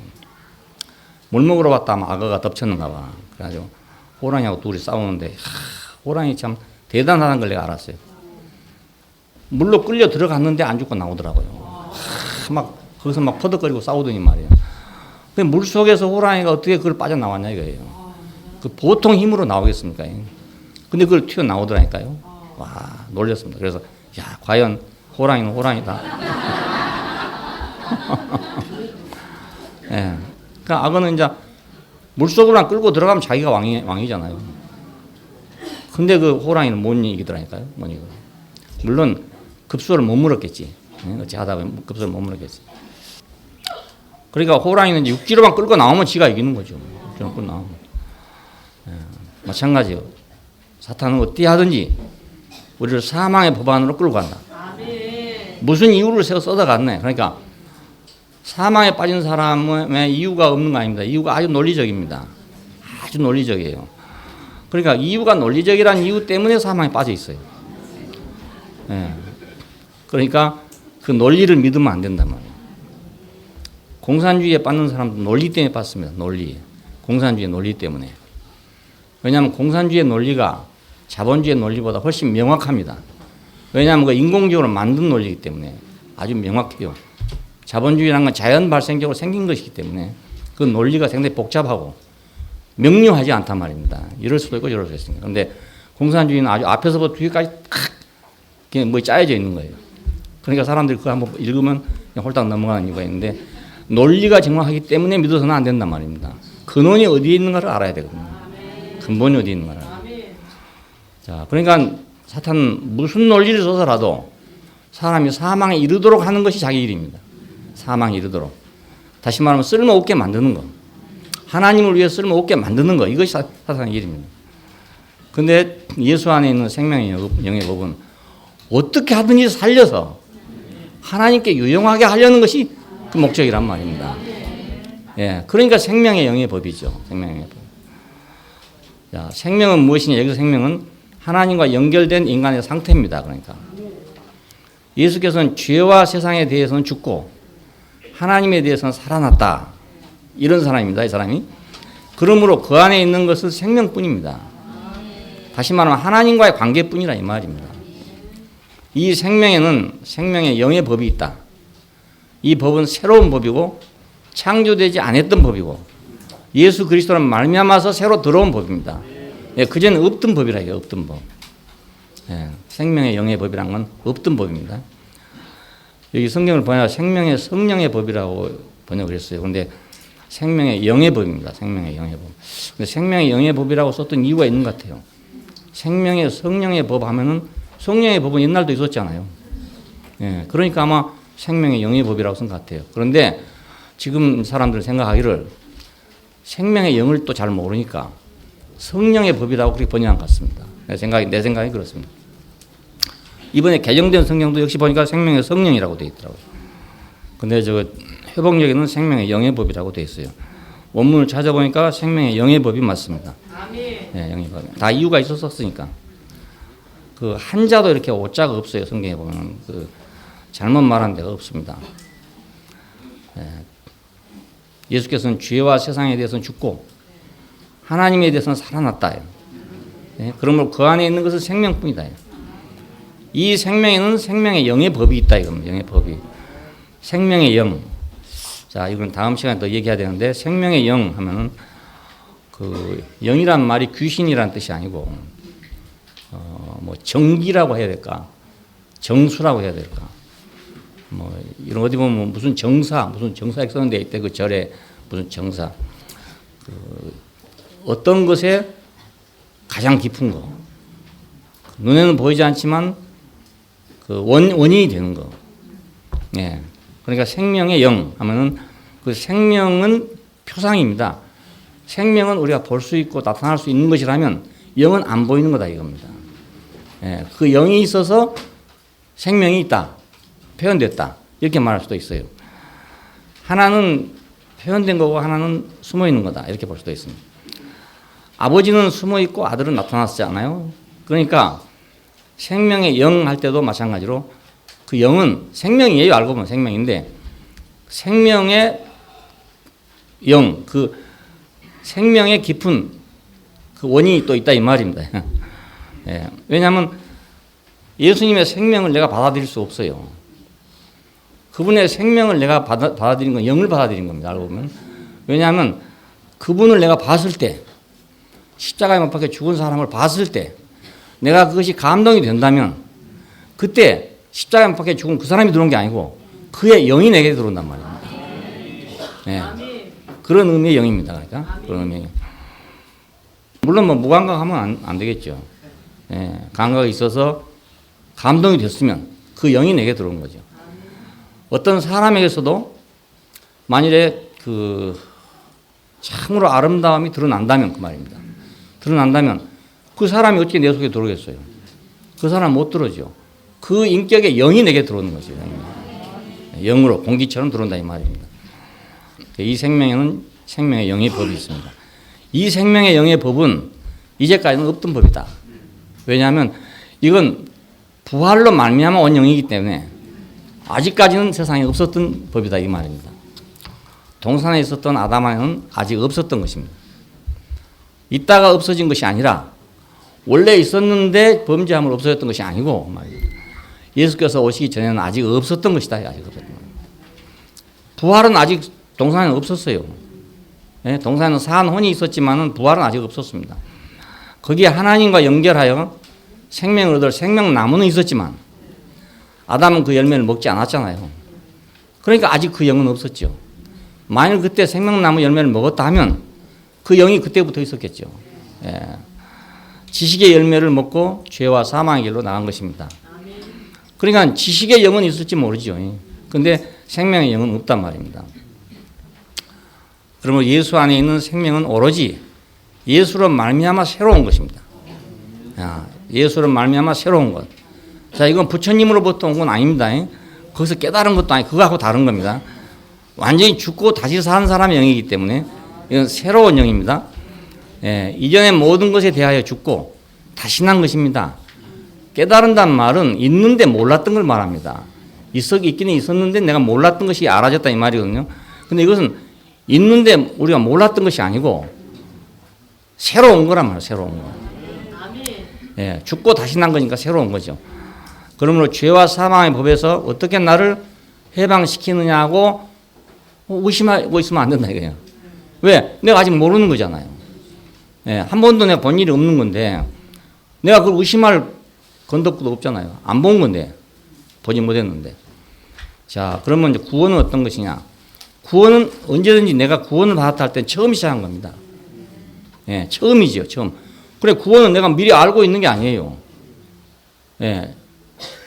S1: 물 먹으러 왔다 하면 악어가 덮쳤는가 봐. 그래가지고 호랑이하고 둘이 싸우는데 호랑이 참 대단하다는 걸 내가 알았어요. 물로 끌려 들어갔는데 안 죽고 나오더라고요. 막 거기서 막 퍼덕거리고 싸우더니 말이에요. 물 속에서 호랑이가 어떻게 그걸 빠져나왔냐 이거예요. 그 보통 힘으로 나오겠습니까? 근데 그걸 튀어나오더라니까요. 와, 놀랐습니다. 그래서 야, 과연 호랑이는 호랑이다. 예. 그러니까 악어는 이제 물속으로만 끌고 들어가면 자기가 왕이잖아요. 근데 그 호랑이는 못 이기더라니까요. 못 이기고. 물론 급소를 못 물었겠지. 어찌 하다 보면 급소를 못 물었겠지. 그러니까 호랑이는 육지로만 끌고 나오면 지가 이기는 거죠. 육지로 끌고 나오면. 예. 마찬가지요. 사탄은 어떻게 하든지 우리를 사망의 법 안으로 끌고 간다. 무슨 이유를 세워 쏟아갔네. 그러니까 사망에 빠진 사람의 이유가 없는 거 아닙니다. 이유가 아주 논리적입니다. 아주 논리적이에요. 그러니까 이유가 논리적이라는 이유 때문에 사망에 빠져 있어요. 예. 그러니까 그 논리를 믿으면 안 된단 말이에요. 공산주의에 빠진 사람도 논리 때문에 빠집니다. 논리. 공산주의 논리 때문에. 왜냐하면 공산주의 논리가 자본주의 논리보다 훨씬 명확합니다. 왜냐하면 그 인공적으로 만든 논리이기 때문에 아주 명확해요. 자본주의라는 건 자연 발생적으로 생긴 것이기 때문에 그 논리가 상당히 복잡하고 명료하지 않단 말입니다. 이럴 수도 있고 저럴 수도 있습니다. 그런데 공산주의는 아주 앞에서부터 뒤까지 그냥 뭐 짜여져 있는 거예요. 그러니까 사람들이 그거 한번 읽으면 그냥 홀딱 넘어가는 이유가 있는데 논리가 정확하기 때문에 믿어서는 안 된단 말입니다. 근원이 어디에 있는가를 알아야 되거든요. 근본이 어디에 있는가를. 자, 그러니까 사탄은 무슨 논리를 써서라도 사람이 사망에 이르도록 하는 것이 자기 일입니다. 사망에 이르도록. 다시 말하면 쓸모없게 만드는 거. 하나님을 위해 쓸모없게 만드는 거. 이것이 사탄의 일입니다. 근데 예수 안에 있는 생명의 영의 법은 어떻게 하든지 살려서 하나님께 유용하게 하려는 것이 그 목적이란 말입니다. 예, 그러니까 생명의 영의 법이죠. 생명의 법. 자, 생명은 무엇이냐? 여기서 생명은 하나님과 연결된 인간의 상태입니다. 그러니까 예수께서는 죄와 세상에 대해서는 죽고 하나님에 대해서는 살아났다. 이런 사람입니다. 이 사람이. 그러므로 그 안에 있는 것은 생명뿐입니다. 다시 말하면 하나님과의 관계뿐이라 이 말입니다. 이 생명에는 생명의 영의 법이 있다. 이 법은 새로운 법이고 창조되지 않았던 법이고 예수 그리스도는 말미암아서 새로 들어온 법입니다. 예, 그전에 없던 법이라 해요. 없던 법. 예, 생명의 영의 법이란 건 없던 법입니다. 여기 성경을 보니까 생명의 성령의 법이라고 번역을 했어요. 그런데 생명의 영의 법입니다. 생명의 영의 법. 근데 생명의 영의 법이라고 썼던 이유가 있는 것 같아요. 생명의 성령의 법 하면은 성령의 법은 옛날도 있었잖아요. 예, 그러니까 아마 생명의 영의 법이라고 생각해요. 그런데 지금 사람들은 생각하기를 생명의 영을 또 잘 모르니까 성령의 법이라고 그렇게 번역한 것 같습니다. 내 생각이 그렇습니다. 이번에 개정된 성경도 역시 보니까 생명의 성령이라고 되어 있더라고요. 근데 회복력에는 생명의 영의 법이라고 되어 있어요. 원문을 찾아보니까 생명의 영의 법이 맞습니다. 네, 영의 법. 다 이유가 있었으니까. 그 한자도 이렇게 오자가 없어요. 성경에 보면 잘못 말한 데가 없습니다. 예수께서는 죄와 세상에 대해서는 죽고 하나님에 대해서는 살아났다. 그러므로 그 안에 있는 것은 생명뿐이다. 이 생명에는 생명의 영의 법이 있다. 이겁니다. 영의 법이. 생명의 영. 자, 이건 다음 시간에 더 얘기해야 되는데 생명의 영 하면은 영이란 말이 귀신이란 뜻이 아니고 뭐 정기라고 해야 될까? 정수라고 해야 될까? 뭐 이런 어디 보면 무슨 정사 이렇게 썼는데 이때 그 절에 무슨 정사 어떤 것에 가장 깊은 거 눈에는 보이지 않지만 원인이 되는 거. 예. 그러니까 생명의 영 하면은 그 생명은 표상입니다. 생명은 우리가 볼 수 있고 나타날 수 있는 것이라면 영은 안 보이는 거다 이겁니다. 예. 그 영이 있어서 생명이 있다. 표현됐다. 이렇게 말할 수도 있어요. 하나는 표현된 거고 하나는 숨어 있는 거다. 이렇게 볼 수도 있습니다. 아버지는 숨어 있고 아들은 나타났지 않아요? 그러니까 생명의 영 할 때도 마찬가지로 그 영은 생명이에요. 알고 보면 생명인데 생명의 영, 생명의 깊은 원인이 또 있다 이 말입니다. 예. 왜냐하면 예수님의 생명을 내가 받아들일 수 없어요. 그분의 생명을 내가 받아들인 건 영을 받아들인 겁니다. 알고 보면. 왜냐하면 그분을 내가 봤을 때 십자가에 못 박혀 죽은 사람을 봤을 때 내가 그것이 감동이 된다면 그때 십자가에 못 박혀 죽은 그 사람이 들어온 게 아니고 그의 영이 내게 들어온단 말입니다. 네. 그런 의미의 영입니다. 그러니까 그런 의미의 물론 뭐 무감각하면 안 되겠죠. 네. 감각이 있어서 감동이 됐으면 그 영이 내게 들어온 거죠. 어떤 사람에게서도 만일에 참으로 아름다움이 드러난다면 그 말입니다. 드러난다면 그 사람이 어떻게 내 속에 들어오겠어요? 그 사람 못 들어오죠. 그 인격의 영이 내게 들어오는 거죠. 영으로 공기처럼 들어온다 이 말입니다. 이 생명에는 생명의 영의 법이 있습니다. 이 생명의 영의 법은 이제까지는 없던 법이다. 왜냐하면 이건 부활로 말미암아 온 영이기 때문에 아직까지는 세상에 없었던 법이다 이 말입니다. 동산에 있었던 아담에는 아직 없었던 것입니다. 있다가 없어진 것이 아니라 원래 있었는데 범죄함을 없어졌던 것이 아니고 말입니다. 예수께서 오시기 전에는 아직 없었던 것이다. 아직 없었던 거예요. 부활은 아직 동산에는 없었어요. 네? 동산에는 산혼이 있었지만 부활은 아직 없었습니다. 거기에 하나님과 연결하여 생명을 얻을 생명나무는 있었지만 아담은 그 열매를 먹지 않았잖아요. 그러니까 아직 그 영은 없었죠. 만일 그때 생명나무 열매를 먹었다 하면 그 영이 그때부터 있었겠죠. 예. 지식의 열매를 먹고 죄와 사망의 길로 나간 것입니다. 그러니까 지식의 영은 있을지 모르죠. 그런데 생명의 영은 없단 말입니다. 그러면 예수 안에 있는 생명은 오로지 예수로 말미암아 새로운 것입니다. 예수로 말미암아 새로운 것. 자, 이건 부처님으로부터 온 건 아닙니다. 거기서 깨달은 것도 아니고 그거하고 다른 겁니다. 완전히 죽고 다시 사는 사람의 영이기 때문에 이건 새로운 영입니다. 예, 이전의 모든 것에 대하여 죽고 다시 난 것입니다. 깨달은다는 말은 있는데 몰랐던 걸 말합니다. 있기는 있었는데 내가 몰랐던 것이 알아졌다 이 말이거든요. 근데 이것은 있는데 우리가 몰랐던 것이 아니고 새로운 거란 말이에요. 새로운 거. 예, 죽고 다시 난 거니까 새로운 거죠. 그러므로 죄와 사망의 법에서 어떻게 나를 해방시키느냐고 의심하고 있으면 안 된다 이거예요. 왜? 내가 아직 모르는 거잖아요. 예, 한 번도 내가 본 일이 없는 건데 내가 그걸 의심할 건덕구도 없잖아요. 안 본 건데 보지 못했는데. 자, 그러면 이제 구원은 어떤 것이냐? 구원은 언제든지 내가 구원을 받았다 할 때 처음 시작한 겁니다. 예, 처음이죠. 처음. 그래, 구원은 내가 미리 알고 있는 게 아니에요. 예,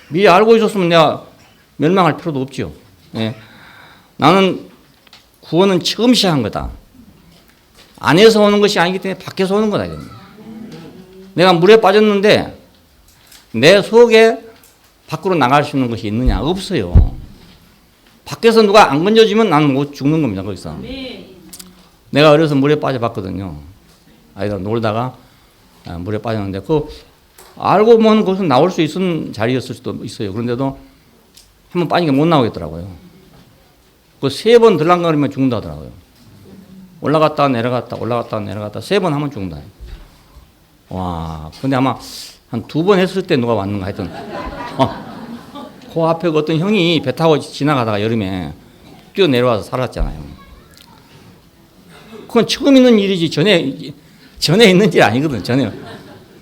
S1: 미리 알고 있었으면 내가 멸망할 필요도 없죠. 예. 나는 구원은 처음 시작한 거다. 안에서 오는 것이 아니기 때문에 밖에서 오는 거다. 내가 물에 빠졌는데 내 속에 밖으로 나갈 수 있는 것이 있느냐? 없어요. 밖에서 누가 안 건져주면 나는 못 죽는 겁니다. 거기서. 내가 어려서 물에 빠져봤거든요. 아이들 놀다가 물에 빠졌는데 그 알고 보면 거기서 나올 수 있는 자리였을 수도 있어요. 그런데도 한번 빠지니까 못 나오겠더라고요. 그 3번 들락거리면 죽는다 하더라고요. 올라갔다 내려갔다 올라갔다 내려갔다 3번 하면 죽는다. 와, 근데 아마 한 2번 했을 때 누가 왔는가 하여튼 그 앞에 그 어떤 형이 배 타고 지나가다가 여름에 뛰어내려와서 살았잖아요. 그건 처음 있는 일이지 전에 있는 일 아니거든. 전에.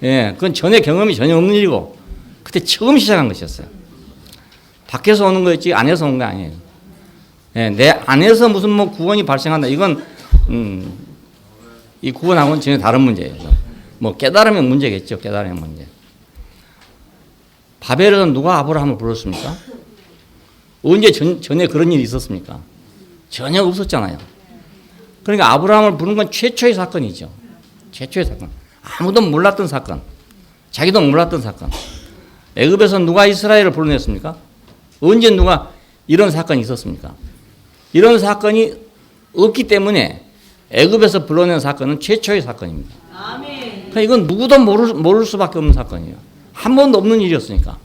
S1: 예, 그건 전에 경험이 전혀 없는 일이고 그때 처음 시작한 것이었어요. 밖에서 오는 거였지 안에서 온 거 아니에요. 예, 내 안에서 무슨 뭐 구원이 발생한다. 이건 이 구원하고는 전혀 다른 문제예요. 뭐 깨달으면 문제겠죠. 깨달으면 문제. 바벨은 누가 아브라함을 불렀습니까? 언제 전에 그런 일이 있었습니까? 전혀 없었잖아요. 그러니까 아브라함을 부른 건 최초의 사건이죠. 최초의 사건. 아무도 몰랐던 사건. 자기도 몰랐던 사건. 애굽에서 누가 이스라엘을 불러냈습니까? 언제 누가 이런 사건이 있었습니까? 이런 사건이 없기 때문에 애굽에서 불러낸 사건은 최초의 사건입니다. 그러니까 이건 누구도 모를 수밖에 없는 사건이에요. 한 번도 없는 일이었으니까.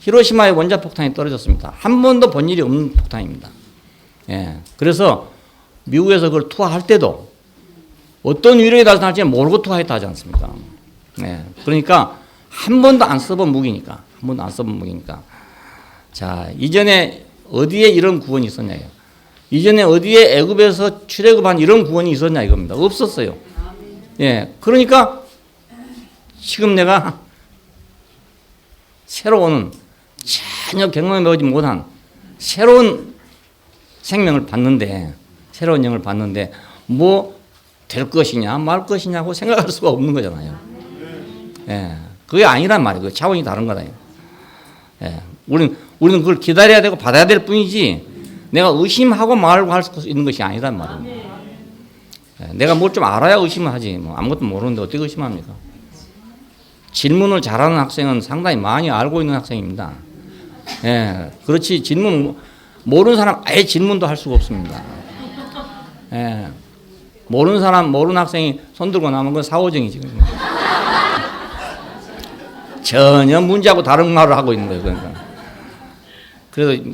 S1: 히로시마에 원자폭탄이 떨어졌습니다. 한 번도 본 일이 없는 폭탄입니다. 예. 그래서 미국에서 그걸 투하할 때도 어떤 위력이 나타날지 모르고 투하했다 하지 않습니까? 예. 그러니까 한 번도 안 써본 무기니까. 한 번도 안 써본 무기니까. 자, 이전에 어디에 이런 구원이 있었냐. 이전에 어디에 애굽에서 출애굽한 이런 구원이 있었냐 이겁니다. 없었어요. 예. 그러니까 지금 내가 새로 오는 전혀 경험해보지 못한 새로운 생명을 받는데 새로운 영을 받는데 뭐 될 것이냐 말 것이냐고 생각할 수가 없는 거잖아요. 예. 그게 아니란 말이에요. 그 차원이 다른 거다. 예. 우리는 그걸 기다려야 되고 받아야 될 뿐이지 내가 의심하고 말고 할 수 있는 것이 아니란 말이에요. 예. 내가 뭘 좀 알아야 의심을 하지. 뭐 아무것도 모르는데 어떻게 의심합니까? 질문을 잘하는 학생은 상당히 많이 알고 있는 학생입니다. 예. 그렇지 질문 모르는 사람 아예 질문도 할 수가 없습니다. 예. 모르는 사람 모르는 학생이 손 들고 나면 건 사오정이지. 전혀 문제하고 다른 말을 하고 있는 거예요. 그러니까. 그래서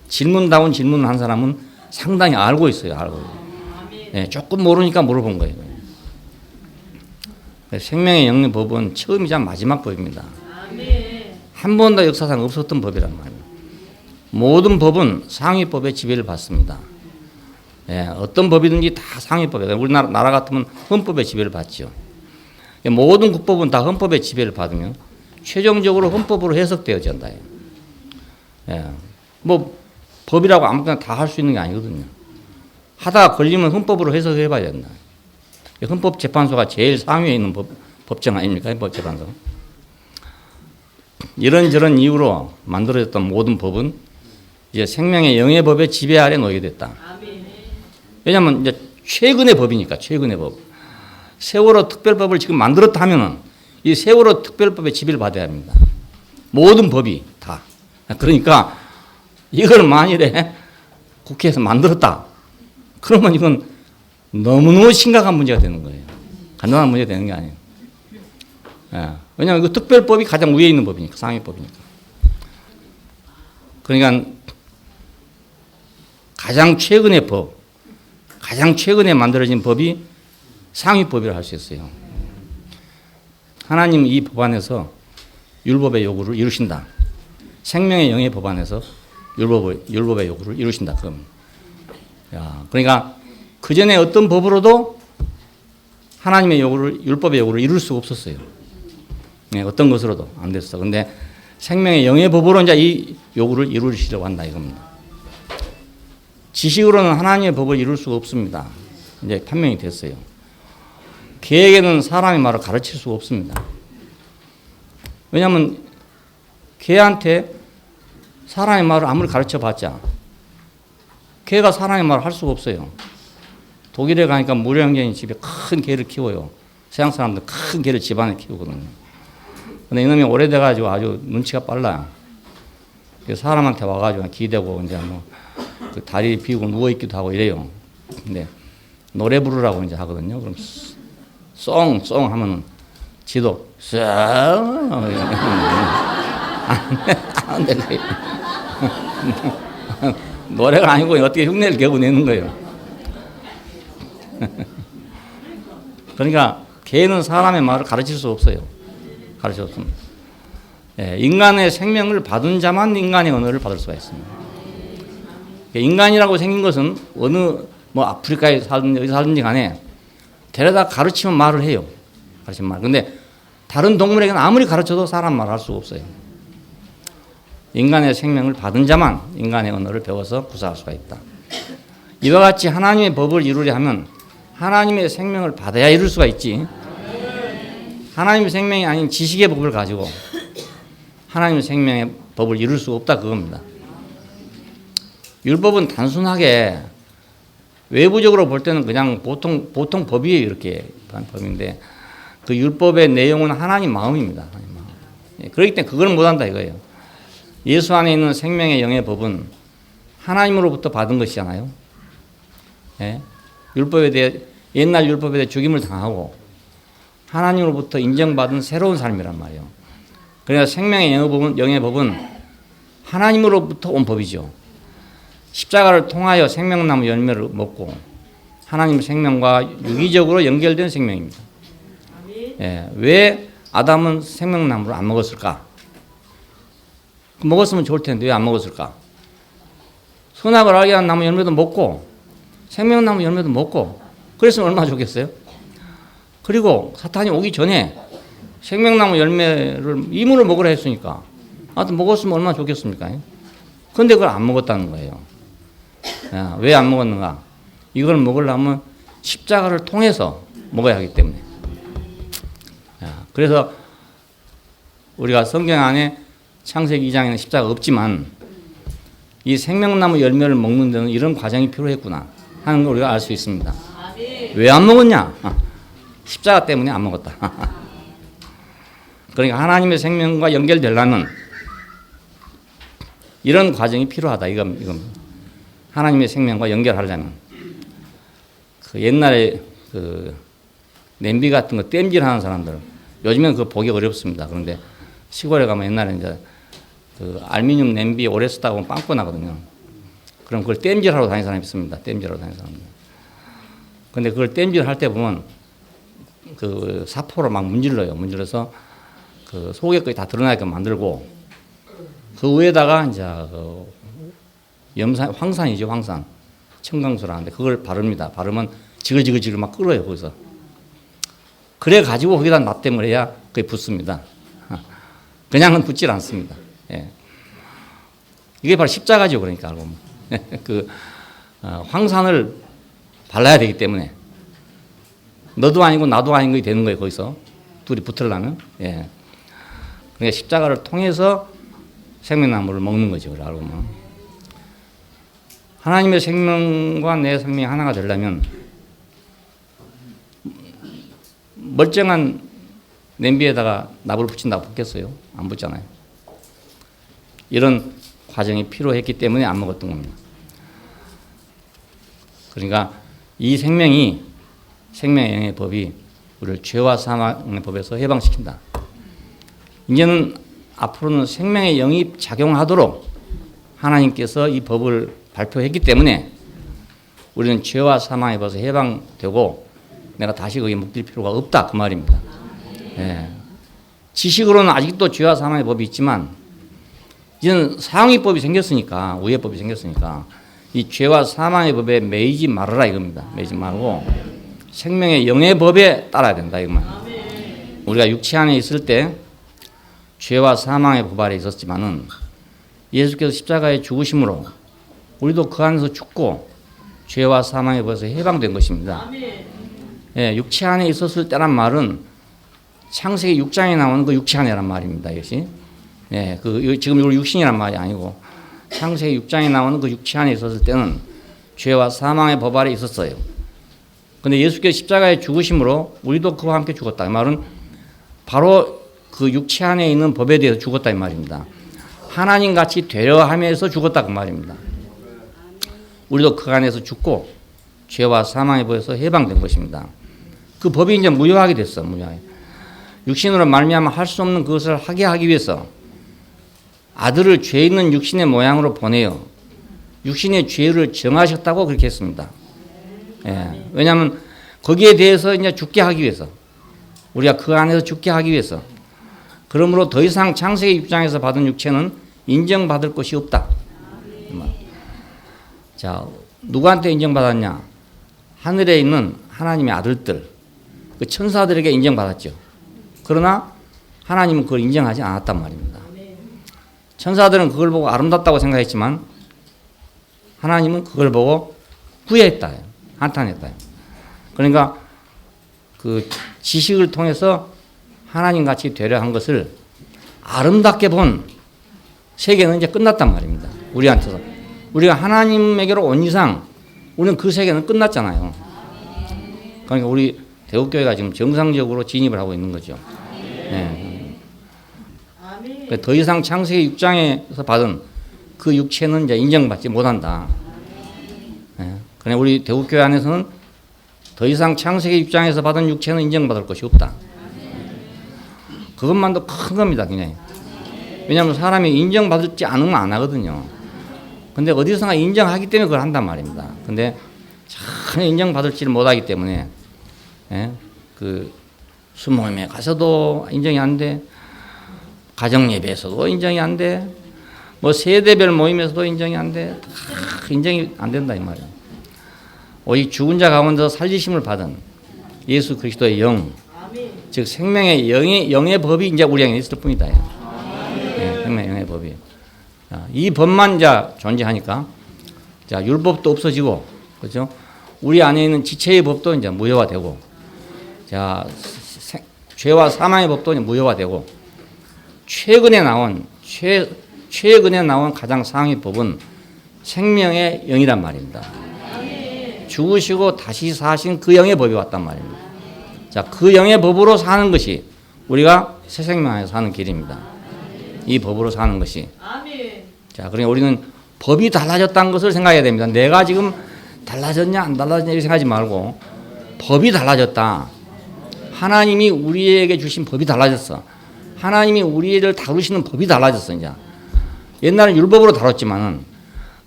S1: 질문다운 질문을 한 사람은 상당히 알고 있어요. 알고. 예, 조금 모르니까 물어본 거예요. 생명의 영의 법은 처음이자 마지막 법입니다. 한 번도 역사상 없었던 법이란 말이에요. 모든 법은 상위법의 지배를 받습니다. 예, 어떤 법이든지 다 상위법이에요. 우리나라 같으면 헌법의 지배를 받죠. 모든 국법은 다 헌법의 지배를 받으면 최종적으로 헌법으로 해석되어진다. 예. 뭐 법이라고 아무거나 다 할 수 있는 게 아니거든요. 하다가 걸리면 헌법으로 해석해 봐야 된다. 헌법재판소가 제일 상위에 있는 법정 아닙니까? 헌법재판소. 이런저런 이유로 만들어졌던 모든 법은 이제 생명의 영의 법의 지배 아래 놓이게 됐다. 왜냐하면 이제 최근의 법이니까 최근의 법. 세월호 특별법을 지금 만들었다 하면은 이 세월호 특별법의 지배를 받아야 합니다. 모든 법이 다. 그러니까 이걸 만일에 국회에서 만들었다. 그러면 이건 너무너무 심각한 문제가 되는 거예요. 간단한 문제가 되는 게 아니에요. 예. 왜냐하면 그 특별법이 가장 위에 있는 법이니까, 상위법이니까. 그러니까 가장 최근의 법, 가장 최근에 만들어진 법이 상위법이라고 할 수 있어요. 하나님 이 법안에서 율법의 요구를 이루신다. 생명의 영의 법안에서 율법의 요구를 이루신다. 그럼. 야, 그러니까 그 전에 어떤 법으로도 하나님의 요구를, 율법의 요구를 이룰 수가 없었어요. 네, 어떤 것으로도 안 됐어. 근데 생명의 영의 법으로 이제 이 요구를 이루시려고 한다 이겁니다. 지식으로는 하나님의 법을 이룰 수가 없습니다. 이제 판명이 됐어요. 개에게는 사람의 말을 가르칠 수가 없습니다. 왜냐하면 개한테 사람의 말을 아무리 가르쳐봤자 개가 사람의 말을 할 수가 없어요. 독일에 가니까 무료 형제님 집에 큰 개를 키워요. 서양 사람들 큰 개를 집안에 키우거든요. 근데 이놈이 오래돼가지고 아주 눈치가 빨라요. 사람한테 와가지고 기대고 이제 그 다리 비우고 누워있기도 하고 이래요. 근데 노래 부르라고 이제 하거든요. 그럼 썽 하면은 지도 안 돼. 노래가 아니고 어떻게 흉내를 개고 내는 거예요. 그러니까 개는 사람의 말을 가르칠 수 없어요. 가르칠 수 없습니다. 예, 인간의 생명을 받은 자만 인간의 언어를 받을 수가 있습니다. 인간이라고 생긴 것은 어느 아프리카에 살든지 어디 살든지 간에 데려다 가르치면 말을 해요. 가르치면 말. 근데 다른 동물에게는 아무리 가르쳐도 사람 말을 할 수가 없어요. 인간의 생명을 받은 자만 인간의 언어를 배워서 구사할 수가 있다. 이와 같이 하나님의 법을 이루려 하면 하나님의 생명을 받아야 이룰 수가 있지. 하나님의 생명이 아닌 지식의 법을 가지고 하나님의 생명의 법을 이룰 수 없다 그겁니다. 율법은 단순하게 외부적으로 볼 때는 그냥 보통 법이에요. 이렇게 법인데 그 율법의 내용은 하나님 마음입니다. 하나님 마음. 그렇기 때문에 그걸 못한다 이거예요. 예수 안에 있는 생명의 영의 법은 하나님으로부터 받은 것이잖아요. 예? 율법에 대해 옛날 율법에 대해 죽임을 당하고 하나님으로부터 인정받은 새로운 삶이란 말이에요. 그래서 생명의 영의 법은 하나님으로부터 온 법이죠. 십자가를 통하여 생명나무 열매를 먹고 하나님의 생명과 유기적으로 연결된 생명입니다. 예, 왜 아담은 생명나무를 안 먹었을까? 먹었으면 좋을 텐데 왜 안 먹었을까? 선악을 알게 하는 나무 열매도 먹고 생명나무 열매도 먹고 그랬으면 얼마나 좋겠어요? 그리고 사탄이 오기 전에 생명나무 열매를 이물을 먹으라 했으니까 하여튼 먹었으면 얼마나 좋겠습니까? 그런데 그걸 안 먹었다는 거예요. 왜 안 먹었는가? 이걸 먹으려면 십자가를 통해서 먹어야 하기 때문에. 그래서 우리가 성경 안에 창세기 2장에는 십자가가 없지만 이 생명나무 열매를 먹는 데는 이런 과정이 필요했구나 하는 걸 우리가 알 수 있습니다. 왜 안 먹었냐? 십자가 때문에 안 먹었다. 그러니까 하나님의 생명과 연결되려면 이런 과정이 필요하다. 이건 하나님의 생명과 연결하려면 그 옛날에 그 냄비 같은 거 땜질하는 사람들 요즘엔 그거 보기 어렵습니다. 그런데 시골에 가면 옛날에 이제 그 알루미늄 냄비 오래 쓰다 보면 빵꾸 나거든요. 그럼 그걸 땜질하러 다니는 사람이 있습니다. 땜질하러 다니는 사람들. 근데 그걸 땜질할 때 보면 그 사포로 막 문질러요. 문질러서 그 속에까지 다 드러나게 만들고 그 위에다가 이제 그 황산이죠, 황산. 청강수라는데 그걸 바릅니다. 바르면 지글지글 막 끓어요, 거기서. 그래 가지고 거기다 납땜을 해야 그게 붙습니다. 그냥은 붙질 않습니다. 예. 이게 바로 십자가죠, 그러니까 알고 보면. 그 황산을 발라야 되기 때문에 너도 아니고 나도 아닌 것이 되는 거예요, 거기서 둘이 붙으려면. 예. 그러니까 십자가를 통해서 생명나무를 먹는 거죠, 알고 보면. 하나님의 생명과 내 생명이 하나가 되려면 멀쩡한 냄비에다가 나무를 붙인다고 붙겠어요? 안 붙잖아요. 이런 과정이 필요했기 때문에 안 먹었던 겁니다. 그러니까 이 생명의 영의 법이 우리를 죄와 사망의 법에서 해방시킨다. 이제는 앞으로는 생명의 영이 작용하도록 하나님께서 이 법을 발표했기 때문에 우리는 죄와 사망의 법에서 해방되고 내가 다시 거기에 묶일 필요가 없다 그 말입니다. 예. 지식으로는 아직도 죄와 사망의 법이 있지만 이제는 사형의법이 생겼으니까 우회법이 생겼으니까 이 죄와 사망의 법에 매이지 말아라 이겁니다. 매이지 말고 생명의 영의 법에 따라야 된다 이거만. 우리가 육체 안에 있을 때 죄와 사망의 법 아래 있었지만은 예수께서 십자가에 죽으심으로 우리도 그 안에서 죽고 죄와 사망의 법에서 해방된 것입니다. 예, 육체 안에 있었을 때란 말은 창세기 6장에 나오는 그 육체 안에란 말입니다. 이것이. 예, 지금 이걸 육신이란 말이 아니고 창세기 6장에 나오는 그 육체 안에 있었을 때는 죄와 사망의 법 아래 있었어요. 근데 예수께서 십자가에 죽으심으로 우리도 그와 함께 죽었다. 이 말은 바로 그 육체 안에 있는 법에 대해서 죽었다 이 말입니다. 하나님 같이 되려 함에서 죽었다 그 말입니다. 우리도 그 안에서 죽고 죄와 사망의 법에서 해방된 것입니다. 그 법이 이제 무효하게 됐어. 무효하게. 육신으로 말미암아 할 수 없는 그것을 하게 하기 위해서 아들을 죄 있는 육신의 모양으로 보내요. 육신의 죄를 정하셨다고 그렇게 했습니다. 예. 왜냐하면 거기에 대해서 이제 죽게 하기 위해서, 우리가 그 안에서 죽게 하기 위해서. 그러므로 더 이상 창세기 입장에서 받은 육체는 인정받을 것이 없다. 자, 누구한테 인정받았냐? 하늘에 있는 하나님의 아들들, 그 천사들에게 인정받았죠. 그러나 하나님은 그걸 인정하지 않았단 말입니다. 천사들은 그걸 보고 아름답다고 생각했지만 하나님은 그걸 보고 구애했다, 한탄했다. 그러니까 그 지식을 통해서 하나님같이 되려 한 것을 아름답게 본 세계는 이제 끝났단 말입니다. 우리한테서. 우리가 하나님에게로 온 이상 우리는 그 세계는 끝났잖아요. 그러니까 우리 대국교회가 지금 정상적으로 진입을 하고 있는 거죠. 네. 더 이상 창세기 6장에서 받은 그 육체는 이제 인정받지 못한다. 네. 그냥 우리 대국교회 안에서는 더 이상 창세기 6장에서 받은 육체는 인정받을 것이 없다. 그것만도 큰 겁니다, 그냥. 왜냐하면 사람이 인정받지 않으면 안 하거든요. 근데 어디서나 인정하기 때문에 그걸 한단 말입니다. 근데 전혀 인정받을지를 못하기 때문에, 예? 그 수모임에 가서도 인정이 안 돼, 가정예배에서도 인정이 안 돼, 뭐 세대별 모임에서도 인정이 안 돼, 다 인정이 안 된다 이 말이에요. 오직 죽은 자 가운데서 살리심을 받은 예수 그리스도의 영, 즉 생명의 영의 법이 이제 우리 안에 있을 뿐이다. 예, 생명의 영의 법이. 자, 이 법만 자 존재하니까, 자 율법도 없어지고, 그렇죠? 우리 안에 있는 지체의 법도 이제 무효화되고, 자 죄와 사망의 법도 이제 무효화되고, 최근에 나온 가장 상위 법은 생명의 영이란 말입니다. 죽으시고 다시 사신 그 영의 법이 왔단 말입니다. 자, 그 영의 법으로 사는 것이 우리가 새 생명 안에서 사는 길입니다. 이 법으로 사는 것이. 자, 그러니까 우리는 법이 달라졌다는 것을 생각해야 됩니다. 내가 지금 달라졌냐 안 달라졌냐 이렇게 생각하지 말고 법이 달라졌다. 하나님이 우리에게 주신 법이 달라졌어. 하나님이 우리를 다루시는 법이 달라졌어. 이제 옛날에 율법으로 다뤘지만은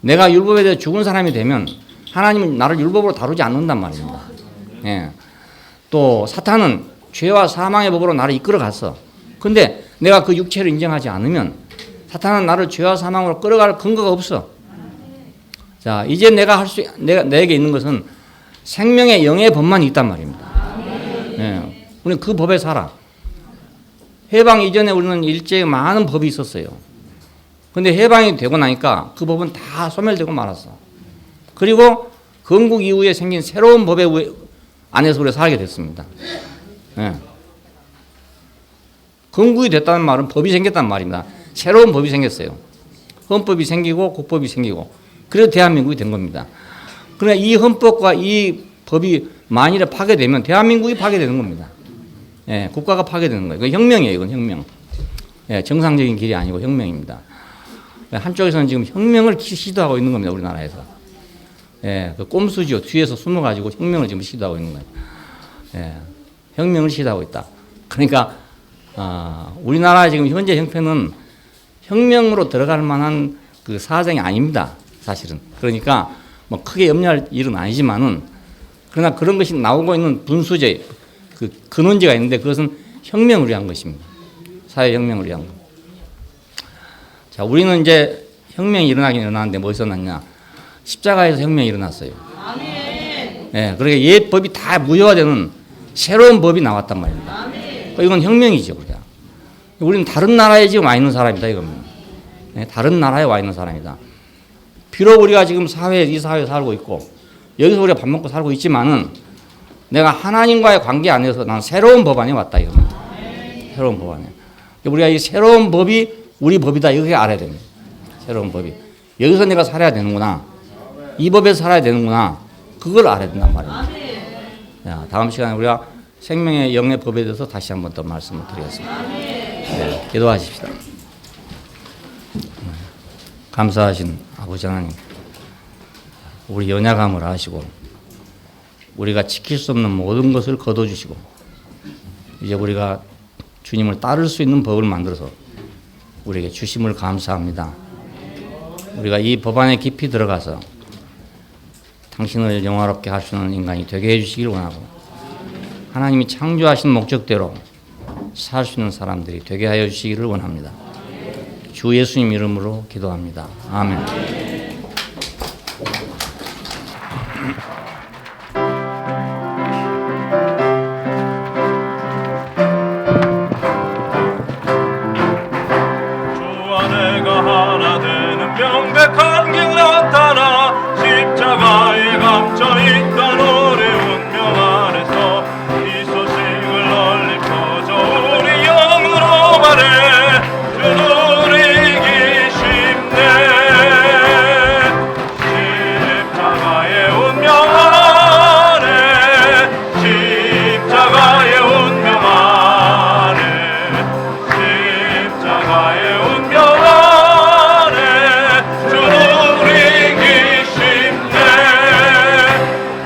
S1: 내가 율법에 대해 죽은 사람이 되면 하나님은 나를 율법으로 다루지 않는단 말입니다. 예. 또 사탄은 죄와 사망의 법으로 나를 이끌어 갔어. 근데 내가 그 육체를 인정하지 않으면 사탄은 나를 죄와 사망으로 끌어갈 근거가 없어. 자, 이제 내게 있는 것은 생명의 영의 법만 있단 말입니다. 예. 우리는 그 법에 살아. 해방 이전에 우리는 일제에 많은 법이 있었어요. 근데 해방이 되고 나니까 그 법은 다 소멸되고 말았어. 그리고 건국 이후에 생긴 새로운 법에 안에서 우리가 살게 됐습니다. 예. 건국이 됐다는 말은 법이 생겼다는 말입니다. 새로운 법이 생겼어요. 헌법이 생기고 국법이 생기고, 그래서 대한민국이 된 겁니다. 그러나 이 헌법과 이 법이 만일에 파괴되면 대한민국이 파괴되는 겁니다. 예, 국가가 파괴되는 거예요. 혁명이에요. 이건 혁명. 예, 정상적인 길이 아니고 혁명입니다. 한쪽에서는 지금 혁명을 시도하고 있는 겁니다. 우리나라에서. 예, 그 꼼수죠. 뒤에서 숨어가지고 혁명을 지금 시도하고 있는 거예요. 예, 혁명을 시도하고 있다. 그러니까 우리나라 지금 현재 형편은 혁명으로 들어갈 만한 그 사정이 아닙니다. 사실은. 그러니까 뭐 크게 염려할 일은 아니지만은, 그러나 그런 것이 나오고 있는 분수제, 그 근원지가 있는데 그것은 혁명을 위한 것입니다. 사회혁명을 위한 것. 자, 우리는 이제 혁명이 일어나긴 일어났는데 뭐 있었느냐? 십자가에서 혁명이 일어났어요. 예, 그러니까 옛 법이 다 무효화되는 새로운 법이 나왔단 말입니다. 이건 혁명이죠, 우리가. 우리는 다른 나라에 지금 와 있는 사람이다, 이겁니다. 예, 다른 나라에 와 있는 사람이다. 비록 우리가 지금 이 사회에 살고 있고, 여기서 우리가 밥 먹고 살고 있지만은, 내가 하나님과의 관계 안에서 난 새로운 법안에 왔다, 이겁니다. 새로운 법안에. 우리가 이 새로운 법이 우리 법이다, 이렇게 알아야 됩니다. 새로운 법이. 여기서 내가 살아야 되는구나. 이 법에서 살아야 되는구나. 그걸 알아야 된단 말입니다. 자, 다음 시간에 우리가 생명의 영의 법에 대해서 다시 한번 더 말씀을 드리겠습니다. 네, 기도하십시다. 감사하신 아버지 하나님, 우리 연약함을 아시고 우리가 지킬 수 없는 모든 것을 거둬주시고 이제 우리가 주님을 따를 수 있는 법을 만들어서 우리에게 주심을 감사합니다. 우리가 이 법 안에 깊이 들어가서 당신을 영화롭게 할 수 있는 인간이 되게 해주시길 원하고 하나님이 창조하신 목적대로 살 수 있는 사람들이 되게 하여 주시기를 원합니다. 주 예수님 이름으로 기도합니다. 아멘.
S2: 주와 내가 하나 되는 명백한 길 나타나 십자가에 갇혀 있던 우리 운명 안에서 이 소식을 널리 퍼져 우리 영으로 말해 주는 이기 쉽네. 십자가의 운명 안에 십자가의 운명 안에 십자가의 운명 안에 주는 이기 쉽네.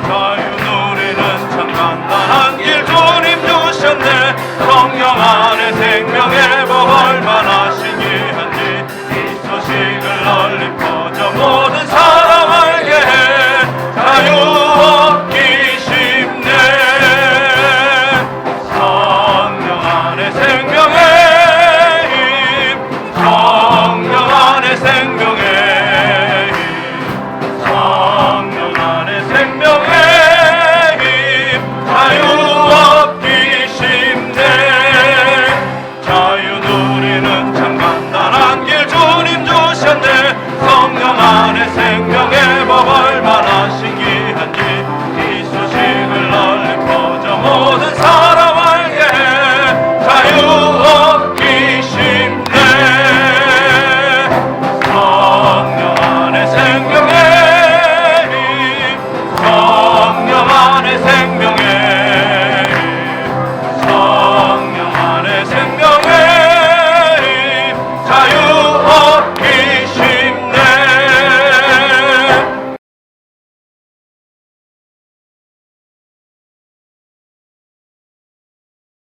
S2: 자유 누리는 참 간단한 길 주님 주셨네. 성령 안에 생명의 법 얼마나 신기한지 이 소식을 널리 퍼져 모든 사람 알게 해. 자유 얻기 쉽네. 성령 안에 생명의 힘, 성령 안에 생명의 힘, 성령 안에 생명의 힘, 자유 얻기 쉽네. 자유 누리는